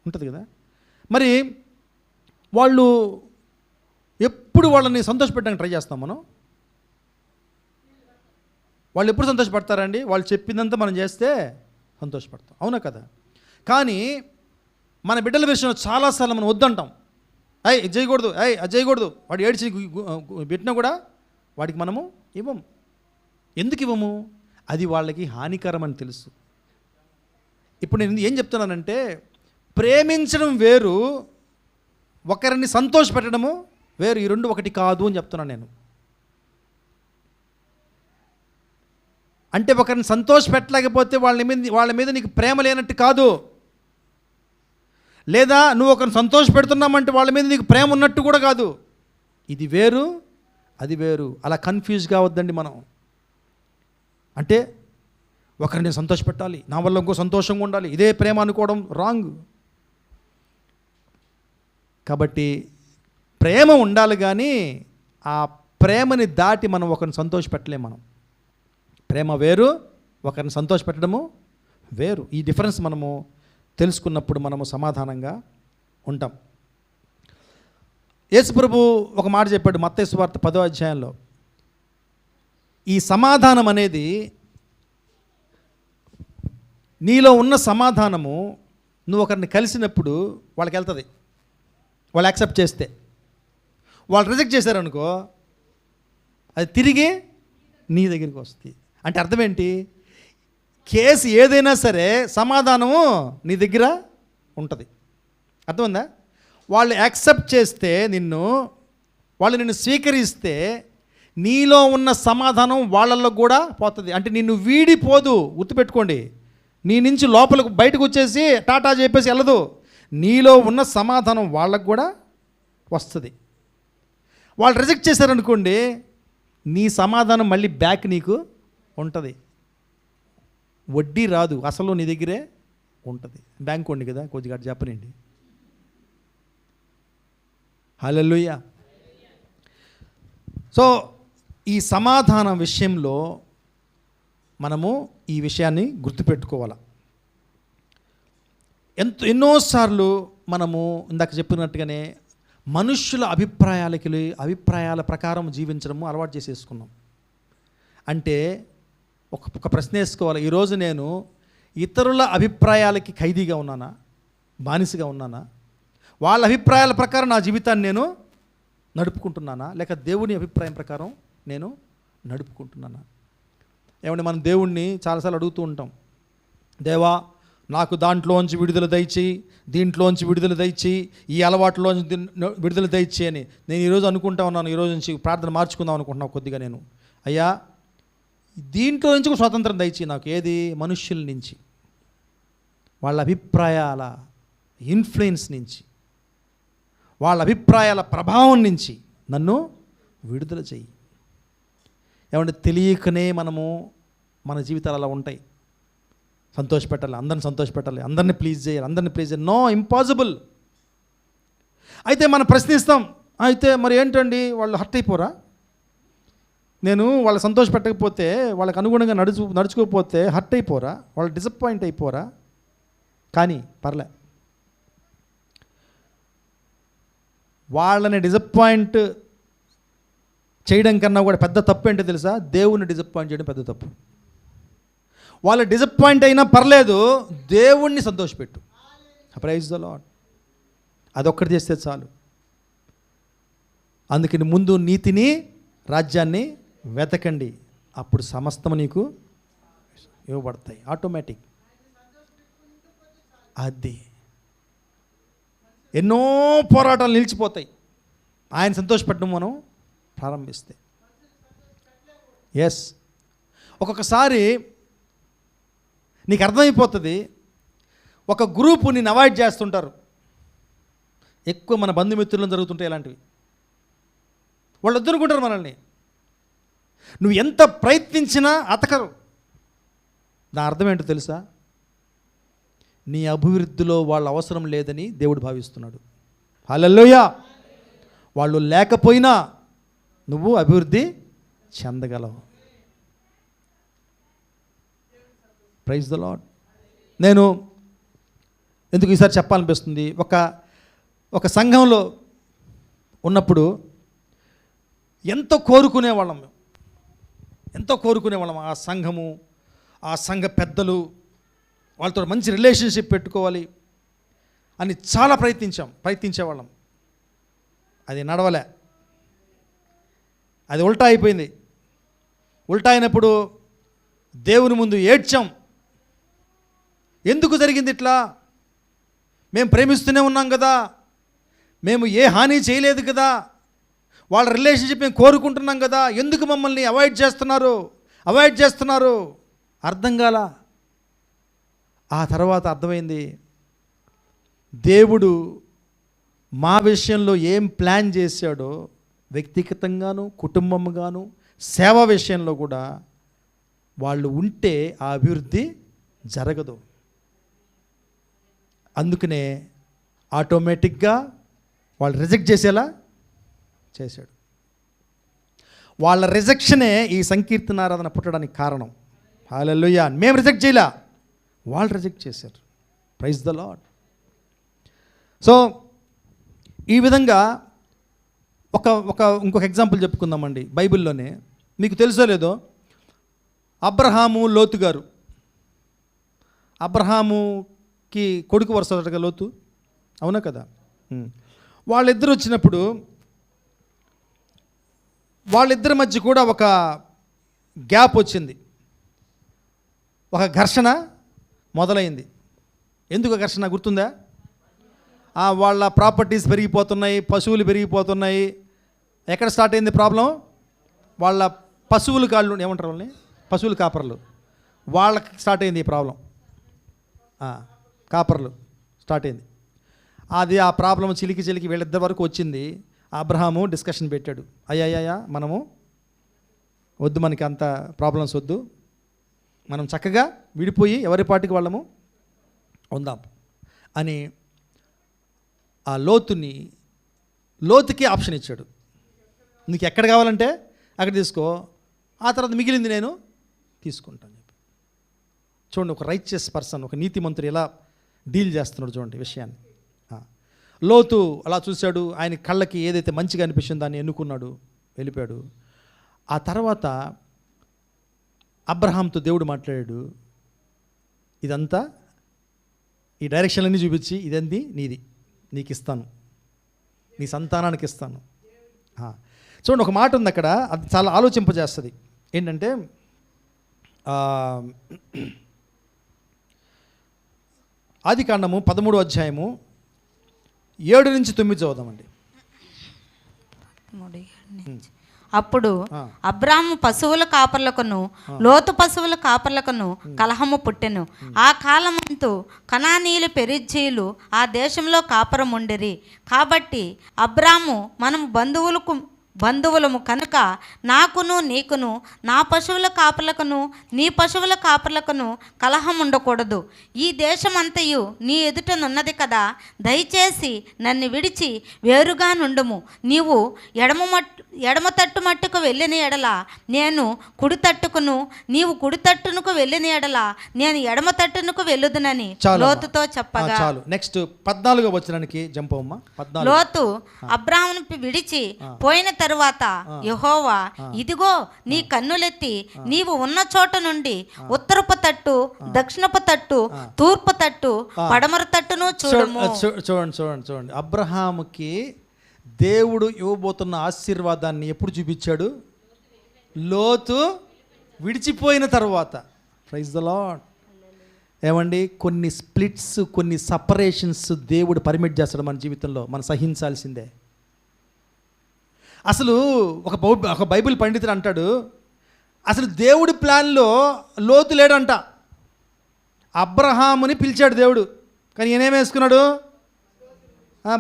ఉంటుంది కదా. మరి వాళ్ళు ఎప్పుడు వాళ్ళని సంతోషపెట్టడానికి ట్రై చేస్తాం మనం. వాళ్ళు ఎప్పుడు సంతోషపడతారండి? వాళ్ళు చెప్పిందంతా మనం చేస్తే సంతోషపడతాం, అవునా కదా? కానీ మన బిడ్డల విషయంలో చాలాసార్లు మనం వద్దంటాం. ఇది చేయకూడదు, అది చేయకూడదు. వాడు ఏడ్చి పెట్టినా కూడా వాడికి మనము ఇవ్వము. ఎందుకు ఇవ్వము? అది వాళ్ళకి హానికరం అని తెలుసు. ఇప్పుడు నేను ఏం చెప్తున్నానంటే, ప్రేమించడం వేరు, ఒకరిని సంతోషపెట్టడము వేరు. ఈ రెండు ఒకటి కాదు అని చెప్తున్నాను నేను. అంటే ఒకరిని సంతోషపెట్టలేకపోతే వాళ్ళ మీద నీకు ప్రేమ లేనట్టు కాదు, లేదా నువ్వు ఒకరిని సంతోషపెడుతున్నామంటే వాళ్ళ మీద నీకు ప్రేమ ఉన్నట్టు కూడా కాదు. ఇది వేరు, అది వేరు. అలా కన్ఫ్యూజ్ కావద్దండి మనం. అంటే ఒకరిని సంతోషపెట్టాలి, నా వల్ల ఇంకో సంతోషంగా ఉండాలి, ఇదే ప్రేమ అనుకోవడం రాంగ్. కాబట్టి ప్రేమ ఉండాలి, కానీ ఆ ప్రేమని దాటి మనం ఒకరిని సంతోషపెట్టలేం. మనం ప్రేమ వేరు, ఒకరిని సంతోషపెట్టడము వేరు. ఈ డిఫరెన్స్ మనము తెలుసుకున్నప్పుడు మనము సమాధానంగా ఉంటాం. యేసుప్రభు ఒక మాట చెప్పాడు మత్తయి సువార్త 10వ అధ్యాయంలో. ఈ సమాధానం అనేది, నీలో ఉన్న సమాధానము నువ్వు ఒకరిని కలిసినప్పుడు వాళ్ళకి వెళ్తుంది. వాళ్ళు యాక్సెప్ట్ చేస్తే. వాళ్ళు రిజెక్ట్ చేశారనుకో, అది తిరిగి నీ దగ్గరికి వస్తుంది. అంటే అర్థం ఏంటి? కేసు ఏదైనా సరే సమాధానము నీ దగ్గర ఉంటుంది. అర్థమైందా? వాళ్ళు యాక్సెప్ట్ చేస్తే నిన్ను, వాళ్ళు నిన్ను స్వీకరిస్తే నీలో ఉన్న సమాధానం వాళ్ళల్లో కూడా పోతుంది. అంటే నిన్ను వీడిపోదు, గుర్తుపెట్టుకోండి. నీ నుంచి లోపలికి బయటకు వచ్చేసి టాటా చెప్పేసి వెళ్ళదు. నీలో ఉన్న సమాధానం వాళ్ళకు కూడా వస్తుంది. వాళ్ళు రిజెక్ట్ చేశారనుకోండి, నీ సమాధానం మళ్ళీ బ్యాక్ నీకు ఉంటుంది. వడ్డీ రాదు, అసలు నీ దగ్గరే ఉంటుంది. బ్యాంక్ ఉంది కదా, కొద్దిగా చెప్పనండి. హల్లెలూయా. సో ఈ సమాధానం విషయంలో మనము ఈ విషయాన్ని గుర్తుపెట్టుకోవాలి. ఎన్నోసార్లు మనము ఇందాక చెప్పినట్టుగానే మనుష్యుల అభిప్రాయాల ప్రకారం జీవించడము అలవాటు చేసేసుకున్నాం. అంటే ఒక ప్రశ్న వేసుకోవాలి, ఈరోజు నేను ఇతరుల అభిప్రాయాలకి ఖైదీగా ఉన్నానా, బానిసగా ఉన్నానా? వాళ్ళ అభిప్రాయాల ప్రకారం నా జీవితాన్ని నేను నడుపుకుంటున్నానా, లేక దేవుని అభిప్రాయం ప్రకారం నేను నడుపుకుంటున్నానా? ఏమంటే మనం దేవుణ్ణి చాలాసార్లు అడుగుతూ ఉంటాం, దేవా నాకు దాంట్లోంచి విడుదల దయచేయి, దీంట్లోంచి విడుదల దయచేయి, ఈ అలవాట్లోంచి విడుదల దయచేయి అని. నేను ఈరోజు అనుకుంటా ఉన్నాను, ఈరోజు నుంచి ప్రార్థన మార్చుకుందాం అనుకుంటున్నాను కొద్దిగా. నేను అయ్యా దీంట్లో నుంచి ఒక స్వాతంత్రం దయచేయి నాకు. ఏది? మనుష్యుల నుంచి, వాళ్ళ అభిప్రాయాల ఇన్ఫ్లుయెన్స్ నుంచి, వాళ్ళ అభిప్రాయాల ప్రభావం నుంచి నన్ను విడుదల చెయ్యి. ఏమంటే తెలియకనే మన జీవితాలు అలా ఉంటాయి. సంతోషపెట్టాలి, అందరిని సంతోషపెట్టాలి, అందరిని ప్లీజ్ చేయాలి. No, impossible. అయితే మనం ప్రశ్నిస్తాం, అయితే మరి ఏంటండి వాళ్ళు హర్ట్ అయిపోరా? నేను వాళ్ళ సంతోషపెట్టకపోతే, వాళ్ళకి అనుగుణంగా నడుచుకోకపోతే హర్ట్ అయిపోరా? వాళ్ళు డిసప్పాయింట్ అయిపోరా? కానీ పర్లే, వాళ్ళని డిసప్పాయింట్ చేయడం కన్నా కూడా పెద్ద తప్పు ఏంటో తెలుసా? దేవుణ్ణి డిసప్పాయింట్ చేయడం పెద్ద తప్పు. వాళ్ళు డిసప్పాయింట్ అయినా పర్లేదు, దేవుణ్ణి సంతోషపెట్టు. Praise the lord. అదొక్కటి చేస్తే చాలు. అందుకని ముందు నీతిని, రాజ్యాన్ని వెతకండి, అప్పుడు సమస్తము నీకు ఇవ్వబడతాయి ఆటోమేటిక్. అది ఎన్నో పోరాటాలు నిలిచిపోతాయి ఆయన సంతోషపెట్టడం మనం ప్రారంభిస్తే. ఎస్, ఒక్కొక్కసారి నీకు అర్థమైపోతుంది, ఒక గ్రూపు నిన్ను అవాయిడ్ చేస్తుంటారు. ఎక్కువ మన బంధుమిత్రులను జరుగుతుంటాయి ఇలాంటివి. వాళ్ళు వద్దనుకుంటారు మనల్ని. నువ్వు ఎంత ప్రయత్నించినా అతకరు. దాని అర్థం ఏంటో తెలుసా? నీ అభివృద్ధిలో వాళ్ళ అవసరం లేదని దేవుడు భావిస్తున్నాడు. హల్లెలూయా. వాళ్ళు లేకపోయినా నువ్వు అభివృద్ధి చెందగలవు. Praise the lord. నేను ఎందుకు ఈసారి చెప్పాలనిపిస్తుంది, ఒక సంఘంలో ఉన్నప్పుడు ఎంతో కోరుకునేవాళ్ళం. ఆ సంఘము, ఆ సంఘ పెద్దలు, వాళ్ళతో మంచి రిలేషన్షిప్ పెట్టుకోవాలి అని చాలా ప్రయత్నించేవాళ్ళం. అది నడవలే, అది ఉల్టా అయిపోయింది. ఉల్టా అయినప్పుడు దేవుని ముందు ఏడ్చాం. ఎందుకు జరిగింది ఇట్లా? మేము ప్రేమిస్తూనే ఉన్నాం కదా, మేము ఏ హాని చేయలేదు కదా, వాళ్ళ రిలేషన్షిప్ మేము కోరుకుంటున్నాం కదా, ఎందుకు మమ్మల్ని అవాయిడ్ చేస్తున్నారు? అర్థం కాల. ఆ తర్వాత అర్థమైంది, దేవుడు మా విషయంలో ఏం ప్లాన్ చేశాడో, వ్యక్తిగతంగాను, కుటుంబంగాను, సేవ విషయంలో కూడా వాళ్ళు ఉంటే ఆ అభివృద్ధి జరగదు. అందుకనే ఆటోమేటిక్గా వాళ్ళు రిజెక్ట్ చేసేలా చేశాడు. వాళ్ళ రిజెక్షనే ఈ సంకీర్తనారాధన పుట్టడానికి కారణం. హల్లెలూయా. మేము రిజెక్ట్ చేయలే, వాళ్ళు రిజెక్ట్ చేశారు. Praise the lord. సో ఈ విధంగా ఇంకొక ఎగ్జాంపుల్ చెప్పుకుందామండి. బైబిల్లోనే మీకు తెలుసో లేదో, అబ్రహాము లోతు గారు. అబ్రహాముకి కొడుకు వరుసగా లోతు, అవునా కదా? వాళ్ళిద్దరు వచ్చినప్పుడు వాళ్ళిద్దరి మధ్య కూడా ఒక గ్యాప్ వచ్చింది, ఒక ఘర్షణ మొదలైంది. ఎందుకు ఘర్షణ గుర్తుందా? వాళ్ళ ప్రాపర్టీస్ పెరిగిపోతున్నాయి, పశువులు పెరిగిపోతున్నాయి. ఎక్కడ స్టార్ట్ అయింది ప్రాబ్లం? వాళ్ళ పశువులు కాళ్ళు ఏమంటారు వాళ్ళని, పశువులు కాపర్లు, వాళ్ళకి స్టార్ట్ అయింది ఈ ప్రాబ్లం. కాపర్లు స్టార్ట్ అయింది. ఆ ప్రాబ్లం చిలికి వీళ్ళిద్దరి వరకు వచ్చింది. అబ్రహాము డిస్కషన్ పెట్టాడు, అయ్యా మనము వద్దు, మనకి అంత ప్రాబ్లమ్స్ వద్దు, మనం చక్కగా విడిపోయి ఎవరి పాటికి వాళ్ళము ఉందాం అని ఆ లోతుకి ఆప్షన్ ఇచ్చాడు. నీకు ఎక్కడ కావాలంటే అక్కడ తీసుకో, ఆ తర్వాత మిగిలింది నేను తీసుకుంటాను చెప్పి. చూడండి, ఒక రైచియస్ పర్సన్, ఒక నీతిమంతుడు ఎలా డీల్ చేస్తున్నాడు చూడండి విషయాన్ని. లోతు అలా చూశాడు, ఆయన కళ్ళకి ఏదైతే మంచిగా అనిపించిందో దాన్ని ఎన్నుకున్నాడు, వెళ్ళిపోయాడు. ఆ తర్వాత అబ్రహాంతో దేవుడు మాట్లాడాడు, ఇదంతా ఈ డైరెక్షన్లన్నీ చూపించి, ఇదంతా నీది, నీకు ఇస్తాను, నీ సంతానానికి ఇస్తాను. చూడండి, ఒక మాట ఉంది అక్కడ, అది చాలా ఆలోచింపజేస్తుంది. ఏంటంటే ఆదికాండము 13వ అధ్యాయము 7 నుంచి 9 చదువుదామండి. అప్పుడు అబ్రాము పశువుల కాపర్లకును లోతు పశువుల కాపర్లకును కలహము పుట్టెను. ఆ కాలమంతు కనానీయులు పెరిజ్జీయులు ఆ దేశంలో కాపురం ఉండిరి. కాబట్టి అబ్రాము మనం బంధువులము కనుక నాకును నీకును నా పశువుల కాపర్లకును నీ పశువుల కాపర్లకును కలహం ఉండకూడదు. ఈ దేశమంతయు నీ ఎదుటనున్నది కదా, దయచేసి నన్ను విడిచి వేరుగా నుండుము. నీవు ఎడమ తట్టు మట్టుకు వెళ్ళిన ఎడల నేను కుడి తట్టుకును, నీవు కుడి తట్టునకు వెళ్ళిన ఎడల నేను ఎడమ తట్టునకు వెళ్ళుదునని లోతుతో చెప్పగా. చాలు. నెక్స్ట్ 14వ వచనానికి జంప్ అవ్వమ్మా. లోతు అబ్రామును విడిచి పోయిన తరువాత యెహోవా, ఇదిగో నీ కన్నులెత్తి నీవు ఉన్న చోట నుండి ఉత్తరపు తట్టు, దక్షిణపు తట్టు, తూర్పు తట్టు, పడమర తట్టును చూడము. చూడండి, అబ్రహాముకి దేవుడు ఇవ్వబోతున్న ఆశీర్వాదాన్ని ఎప్పుడు చూపించాడు? లోతు విడిచిపోయిన తర్వాత. Praise the Lord. ఏమండి, కొన్ని స్ప్లిట్స్, కొన్ని సపరేషన్స్ దేవుడు పర్మిట్ చేస్తాడు మన జీవితంలో, మనం సహించాల్సిందే. అసలు ఒక బైబిల్ పండితుడు అంటాడు, అసలు దేవుడి ప్లాన్లో లోతు లేడంట. అబ్రహాముని పిలిచాడు దేవుడు, కానీ ఈయనేం వేసుకున్నాడు?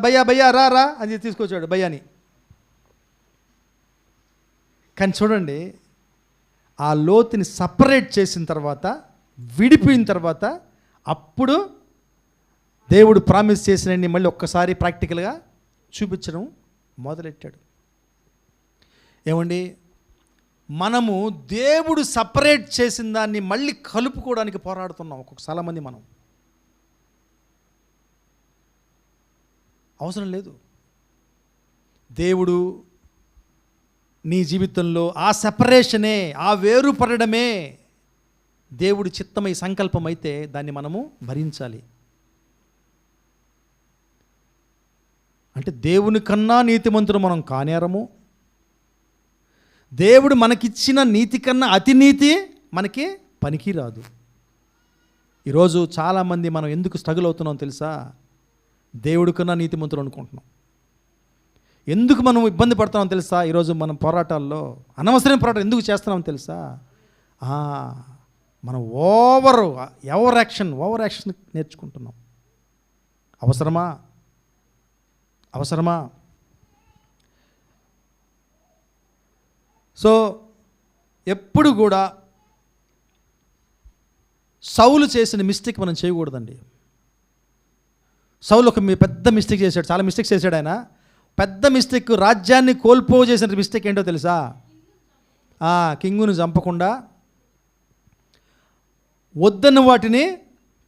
భయ్యా రా అని తీసుకొచ్చాడు భయ్యాని. కానీ చూడండి, ఆ లోతుని సపరేట్ చేసిన తర్వాత, విడిపోయిన తర్వాత, అప్పుడు దేవుడు ప్రామిస్ చేసినన్ని మళ్ళీ ఒక్కసారి ప్రాక్టికల్గా చూపించడం మొదలెట్టాడు. ఏమండి, మనము దేవుడు సపరేట్ చేసిన దాన్ని మళ్ళీ కలుపుకోవడానికి పోరాడుతున్నాం చాలామంది. మనం అవసరం లేదు. దేవుడు నీ జీవితంలో ఆ సెపరేషనే, ఆ వేరుపడడమే దేవుడి చిత్తమై సంకల్పం అయితే దాన్ని మనము భరించాలి. అంటే దేవుని కన్నా నీతిమంతులు మనం కానేరము. దేవుడు మనకిచ్చిన నీతి కన్నా అతి నీతి మనకి పనికిరాదు. ఈరోజు చాలామంది మనం ఎందుకు స్ట్రగుల్ అవుతున్నాం తెలుసా? దేవుడి కన్నా నీతిమంతులు అనుకుంటున్నాం. ఎందుకు మనం ఇబ్బంది పడుతున్నాం తెలుసా? ఈరోజు మనం పోరాటాల్లో అనవసరమైన పోరాటం ఎందుకు చేస్తున్నాం తెలుసా? మనం ఓవర్ యాక్షన్ నేర్చుకుంటున్నాం. అవసరమా? సో ఎప్పుడు కూడా సౌలు చేసిన మిస్టేక్ మనం చేయకూడదండి. సౌలు ఒక పెద్ద మిస్టేక్ చేశాడు, చాలా మిస్టేక్స్ చేశాడు ఆయన. పెద్ద మిస్టేక్, రాజ్యాన్ని కోల్పో చేసిన మిస్టేక్ ఏంటో తెలుసా? కింగును చంపకుండా వద్దన్న వాటిని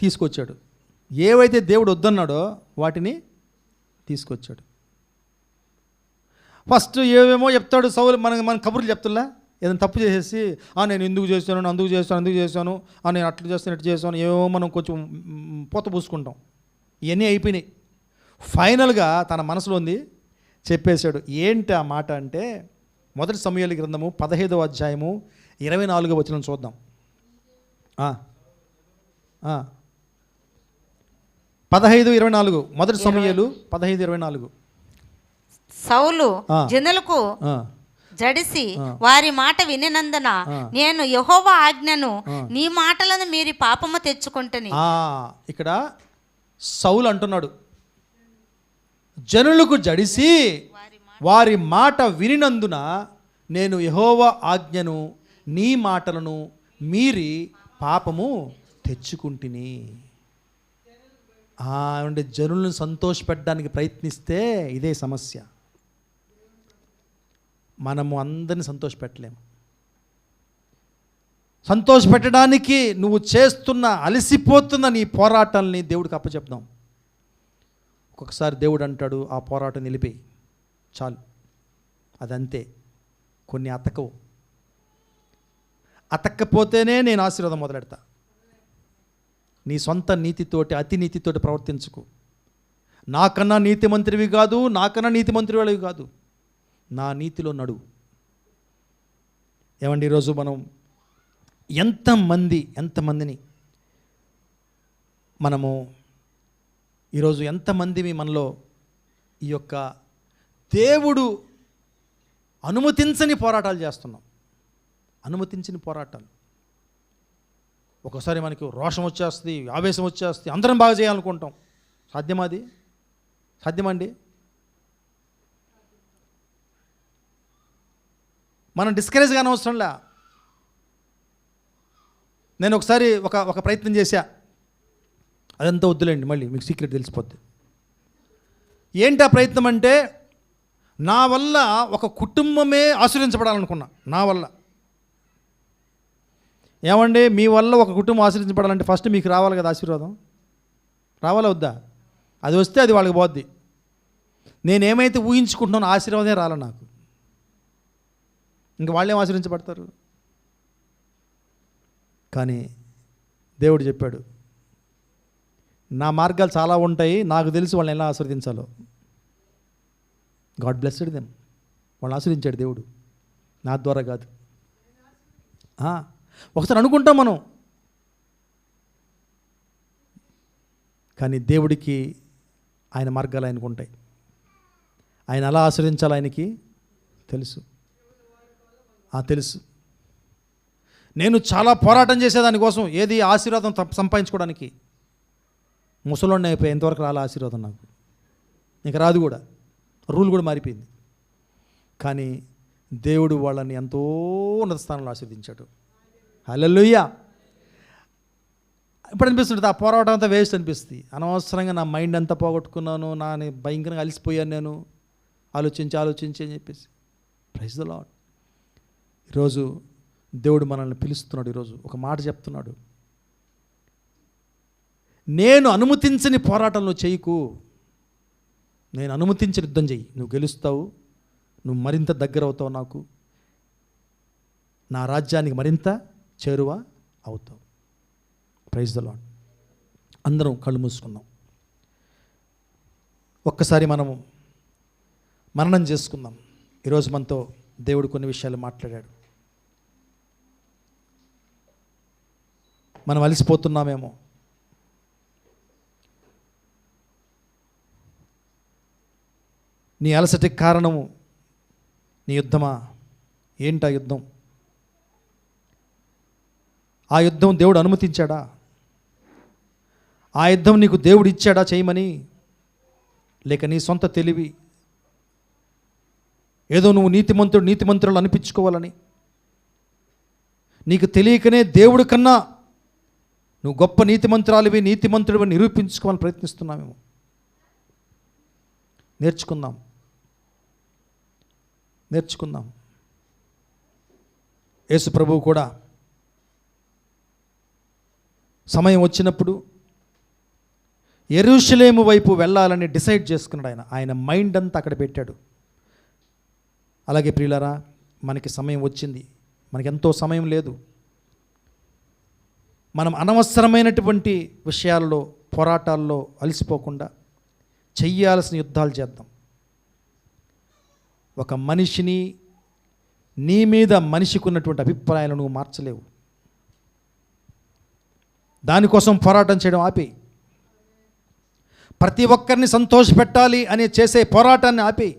తీసుకొచ్చాడు. ఏవైతే దేవుడు వద్దన్నాడో వాటిని తీసుకొచ్చాడు. ఫస్ట్ ఏవేమో చెప్తాడు సౌలు, మన కబుర్లు చెప్తున్నా, ఏదైనా తప్పు చేసేసి నేను ఎందుకు చేస్తాను, అందుకు చేస్తాను, నేను అట్లా చేస్తాను, ఇట్లా చేస్తాను, ఏమో మనం కొంచెం పూత పూసుకుంటాం. ఇవన్నీ అయిపోయినాయి. ఫైనల్గా తన మనసులో ఉంది చెప్పేశాడు. ఏంటి ఆ మాట అంటే, మొదటి సమూయేలు గ్రంథము 15వ అధ్యాయము 24వ వచనం చూద్దాం. 15:24 మొదటి సమూయేలు 15:24. సౌలు జనులకు జడిసి వారి మాట వినినందున నేను యెహోవా ఆజ్ఞను నీ మాటలను మీరి పాపము తెచ్చుకుంటుని. ఇక్కడ సౌలు అంటున్నాడు, జనులకు జడిసి వారి మాట వినినందున నేను యెహోవా ఆజ్ఞను నీ మాటలను మీరి పాపము తెచ్చుకుంటుని. అంటే జనులను సంతోషపెట్టడానికి ప్రయత్నిస్తే ఇదే సమస్య. మనము అందరిని సంతోషపెట్టలేము. సంతోషపెట్టడానికి నువ్వు చేస్తున్న అలసిపోతున్న నీ పోరాటాలని దేవుడికి అప్పచెప్దాం. ఒక్కొక్కసారి దేవుడు అంటాడు, ఆ పోరాటం నిలిపేయి చాలు, అదంతే. కొన్ని అతక్కపోతేనే నేను ఆశీర్వాదం మొదలెడతా. నీ సొంత నీతితోటి, అతి నీతితోటి ప్రవర్తించుకు. నాకన్నా నీతిమంత్రివి కాదు, నాకన్నా నీతిమంత్రివి కాదు, నా నీతిలో నడువు. ఏమండి, ఈరోజు మనం ఎంతమందిని మనము ఈరోజు ఎంతమంది మనలో ఈ యొక్క దేవుడు అనుమతించని పోరాటాలు చేస్తున్నాం. అనుమతించని పోరాటాలు. ఒకసారి మనకు రోషం వచ్చేస్తుంది, ఆవేశం వచ్చేస్తుంది, అందరం బాగా చేయాలనుకుంటాం. సాధ్యమాది? సాధ్యమండి? మనం డిస్కరేజ్ కానీ అవసరంలే. నేను ఒకసారి ఒక ప్రయత్నం చేశా, అదంతా వద్దులేండి, మళ్ళీ మీకు సీక్రెట్ తెలిసిపోద్ది. ఏంటి ఆ ప్రయత్నం అంటే, నా వల్ల ఒక కుటుంబమే ఆశీర్వదించబడాలనుకున్నా. నా వల్ల. ఏమండి, మీ వల్ల ఒక కుటుంబం ఆశీర్వదించబడాలంటే ఫస్ట్ మీకు రావాలి కదా ఆశీర్వాదం. రావాలా వద్దా? అది వస్తే అది వాళ్ళకి పోద్ది. నేనేమైతే ఊహించుకుంటున్నానో ఆశీర్వాదమే రాలే నాకు. ఇంక వాళ్ళేం ఆశీర్వించబడతారు? కానీ దేవుడు చెప్పాడు, నా మార్గాలు చాలా ఉంటాయి, నాకు తెలిసి వాళ్ళని ఎలా ఆశీర్వదించాలో. God blessed them. వాళ్ళని ఆశీర్వదించాడు దేవుడు, నా ద్వారా కాదు. ఒకసారి అనుకుంటాం మనం, కానీ దేవుడికి ఆయన మార్గాలు ఆయనకు ఉంటాయి. ఆయన ఎలా ఆశీర్వదించాలో ఆయనకి తెలుసు. తెలుసు. నేను చాలా పోరాటం చేసేదానికోసం, ఏది ఆశీర్వాదం సంపాదించుకోవడానికి. ముసలోడిని అయిపోయి ఎంతవరకు రాలే ఆశీర్వాదం నాకు, ఇంకా రాదు కూడా. రూల్ కూడా మారిపోయింది. కానీ దేవుడు వాళ్ళని ఎంతో ఉన్నత స్థానంలో ఆశీర్వదించాడు. హల్లెలూయా. ఇప్పుడు అనిపిస్తుంది ఆ పోరాటం అంతా వేస్ట్ అనిపిస్తుంది. అనవసరంగా నా మైండ్ అంతా పోగొట్టుకున్నాను, భయంకరంగా అలసిపోయాను నేను, ఆలోచించి అని చెప్పేసి. Praise the lord. ఈరోజు దేవుడు మనల్ని పిలుస్తున్నాడు. ఈరోజు ఒక మాట చెప్తున్నాడు, నేను అనుమతించని పోరాటంలో చేయకు, నేను అనుమతించిన యుద్ధం చెయ్యి, నువ్వు గెలుస్తావు, నువ్వు మరింత దగ్గర అవుతావు, నాకు నా రాజ్యానికి మరింత చేరువ అవుతావు. Praise the Lord. అందరం కళ్ళు మూసుకుందాం. ఒక్కసారి మనము మననం చేసుకుందాం. ఈరోజు మనతో దేవుడు కొన్ని విషయాలు మాట్లాడాడు. మనం అలసిపోతున్నామేమో, నీ అలసటికి కారణము నీ యుద్ధమా? ఏంటా యుద్ధం? ఆ యుద్ధం దేవుడు అనుమతించాడా? ఆ యుద్ధం నీకు దేవుడు ఇచ్చాడా చేయమని? లేక నీ సొంత తెలివి, ఏదో నువ్వు నీతిమంతులు అనిపించుకోవాలని, నీకు తెలియకనే దేవుడి కన్నా నువ్వు గొప్ప నీతిమంతుడివి నిరూపించుకోవాలని ప్రయత్నిస్తున్నామేమో. నేర్చుకుందాం. నేర్చుకుందాం. యేసు ప్రభువు కూడా సమయం వచ్చినప్పుడు యెరూషలేము వైపు వెళ్ళాలని డిసైడ్ చేసుకున్నాడు. ఆయన మైండ్ అంతా అక్కడ పెట్టాడు. అలాగే ప్రియులారా, మనకి సమయం వచ్చింది. మనకి ఎంతో సమయం లేదు. మనం అనవసరమైనటువంటి విషయాల్లో, పోరాటాల్లో అలసిపోకుండా చెయ్యాల్సిన యుద్ధాలు చేద్దాం. ఒక మనిషిని, నీ మీద మనిషికి ఉన్నటువంటి అభిప్రాయాలను నువ్వు మార్చలేవు. దానికోసం పోరాటం చేయడం ఆపి, ప్రతి ఒక్కరిని సంతోషపెట్టాలి అనే చేసే పోరాటాన్ని ఆపి,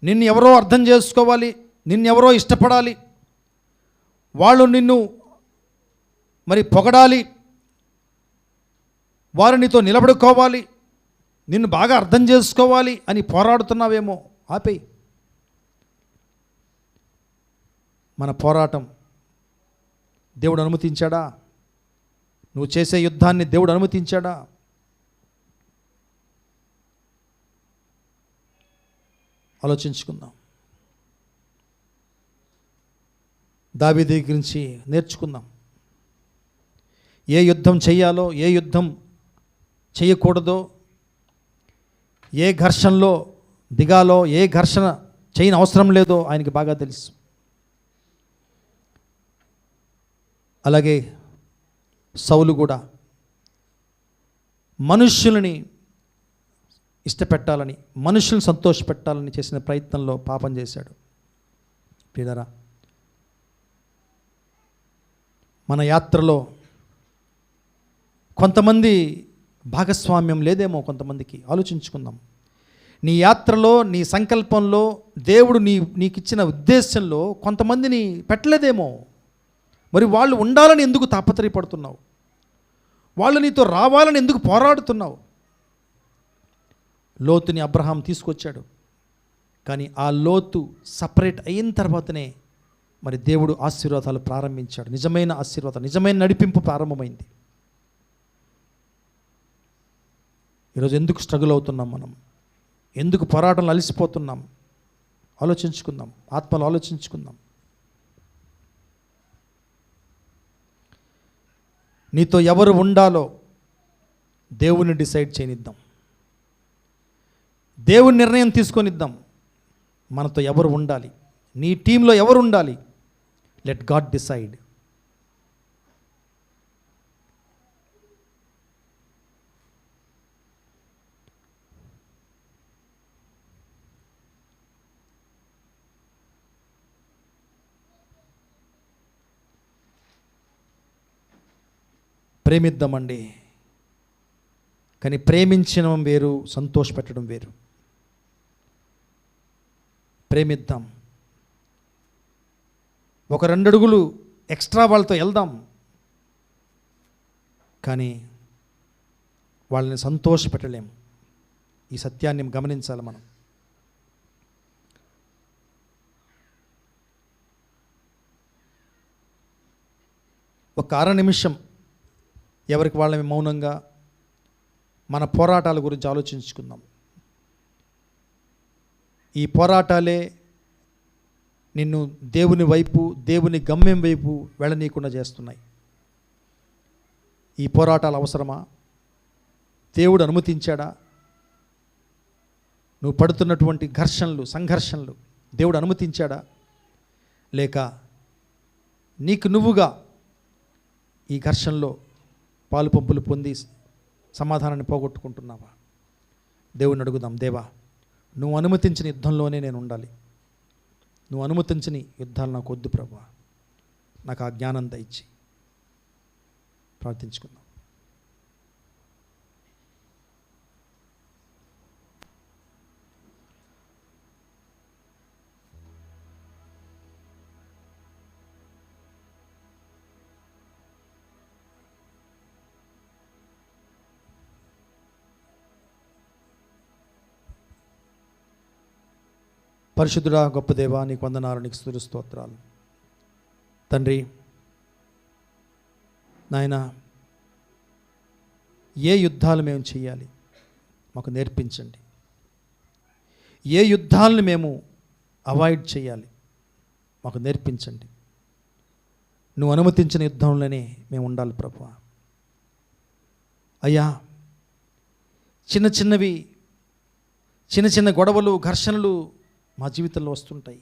నిన్ను ఎవరో అర్థం చేసుకోవాలి, నిన్నెవరో ఇష్టపడాలి, వాళ్ళు నిన్ను మరి పొగడాలి, వారు నీతో నిలబడుకోవాలి, నిన్ను బాగా అర్థం చేసుకోవాలి అని పోరాడుతున్నావేమో, ఆపేయి. మన పోరాటం దేవుడు అనుమతించాడా? నువ్వు చేసే యుద్ధాన్ని దేవుడు అనుమతించాడా? ఆలోచించుకుందాం. దావీదు గురించి నేర్చుకుందాం. ఏ యుద్ధం చేయాలో, ఏ యుద్ధం చేయకూడదో, ఏ ఘర్షణలో దిగాలో, ఏ ఘర్షణ చేయని అవసరం లేదో ఆయనకి బాగా తెలుసు. అలాగే సౌలు కూడా మనుష్యులని ఇష్టపెట్టాలని, మనుషులను సంతోషపెట్టాలని చేసిన ప్రయత్నంలో పాపం చేశాడు. ప్రియులారా, మన యాత్రలో కొంతమంది భాగస్వామ్యం లేదేమో కొంతమందికి. ఆలోచించుకుందాం. నీ యాత్రలో, నీ సంకల్పంలో దేవుడు నీకు ఇచ్చిన ఉద్దేశంలో కొంతమందిని పెట్టలేదేమో. మరి వాళ్ళు ఉండాలని ఎందుకు తాపత్రయపడుతున్నావు? వాళ్ళు నీతో రావాలని ఎందుకు పోరాడుతున్నావు? లోతుని అబ్రహాం తీసుకొచ్చాడు, కానీ ఆ లోతు సపరేట్ అయిన తర్వాతనే మరి దేవుడు ఆశీర్వాదాలు ప్రారంభించాడు. నిజమైన ఆశీర్వాదం, నిజమైన నడిపింపు ప్రారంభమైంది. ఈరోజు ఎందుకు స్ట్రగుల్ అవుతున్నాం మనం? ఎందుకు పోరాటంలో అలసిపోతున్నాం? ఆలోచించుకుందాం. ఆత్మలో ఆలోచించుకుందాం. నీతో ఎవరు ఉండాలో దేవుని డిసైడ్ చేయనిద్దాం. దేవుని నిర్ణయం తీసుకొనిద్దాం. మనతో ఎవరు ఉండాలి, నీ టీంలో ఎవరు ఉండాలి? Let God decide. ప్రేమిద్దామండి. కానీ ప్రేమించడం వేరు, సంతోషపెట్టడం వేరు. ప్రేమిద్దాం. ఒక 2 అడుగులు ఎక్స్ట్రా వాళ్ళతో వెళ్దాం, కానీ వాళ్ళని సంతోషపెట్టలేము. ఈ సత్యాన్ని గమనించాలి మనం. ఒక అర నిమిషం ఎవరికి వాళ్ళని మౌనంగా మన పోరాటాల గురించి ఆలోచించుకుందాం. ఈ పోరాటాలే నిన్ను దేవుని వైపు, దేవుని గమ్యం వైపు వెళ్ళనీయకుండా చేస్తున్నాయి. ఈ పోరాటాలు అవసరమా? దేవుడు అనుమతించాడా? నువ్వు పడుతున్నటువంటి ఘర్షణలు, సంఘర్షణలు దేవుడు అనుమతించాడా? లేక నీకు నువ్వుగా ఈ ఘర్షణలో పాలు పంపులు పొంది సమాధానాన్ని పోగొట్టుకుంటున్నావా? దేవుని అడుగుదాం. దేవా, నువ్వు అనుమతించిన యుద్ధంలోనే నేను ఉండాలి. నువ్వు అనుమతించని యుద్ధాలు నాకు వద్దు ప్రభువా. నాకు ఆ జ్ఞానం దయచి. ప్రార్థించుకుందాం. పరిశుద్ధుడా, గొప్ప దేవా, నీకు వందనాలు, నీకు స్తుతి స్తోత్రాలు తండ్రి. నాయన, ఏ యుద్ధాలు మేము చేయాలి మాకు నేర్పించండి. ఏ యుద్ధాలను మేము అవాయిడ్ చేయాలి మాకు నేర్పించండి. నువ్వు అనుమతించిన యుద్ధంలోనే మేము ఉండాలి ప్రభువా. అయ్యా, చిన్న చిన్న గొడవలు, ఘర్షణలు మా జీవితంలో వస్తుంటాయి.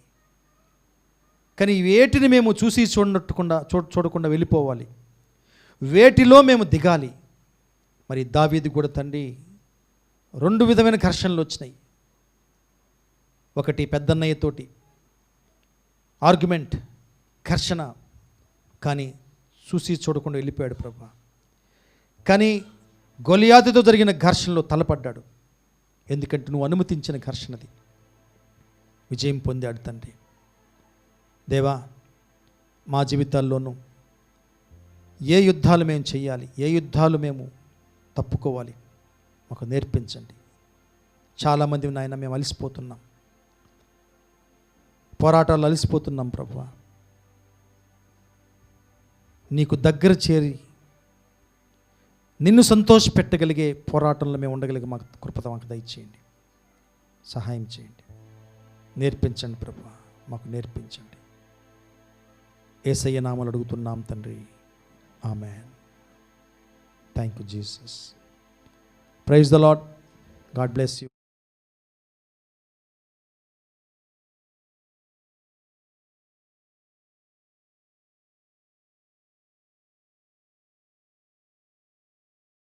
కానీ వేటిని మేము చూసి చూడకుండా వెళ్ళిపోవాలి, వేటిలో మేము దిగాలి. మరి దావీదు కూడా తండ్రి 2 విధమైన ఘర్షణలు వచ్చినాయి. ఒకటి పెద్దన్నయ్యతోటి ఆర్గ్యుమెంట్, ఘర్షణ, కానీ చూసి చూడకుండా వెళ్ళిపోయాడు ప్రభా. కానీ గొలియాతుతో జరిగిన ఘర్షణలో తలపడ్డాడు. ఎందుకంటే నువ్వు అనుమతించిన ఘర్షణది, విజయం పొందాడు తండ్రి. దేవా, మా జీవితాల్లోనూ ఏ యుద్ధాలు మేము చేయాలి, ఏ యుద్ధాలు మేము తప్పుకోవాలి మాకు నేర్పించండి. చాలామంది నాయన మేము అలసిపోతున్నాం, పోరాటాలు అలసిపోతున్నాం ప్రభువా. నీకు దగ్గర చేరి నిన్ను సంతోషపెట్టగలిగే పోరాటంలో మేము ఉండగలిగే మాకు కృపత మాకు దయచేయండి, సహాయం చేయండి, నేర్పించండి ప్రభువా, మాకు నేర్పించండి. యేసయ్య నామములో అడుగుతున్నాం తండ్రి, ఆమేన్. Thank you Jesus. Praise the lord. God bless you.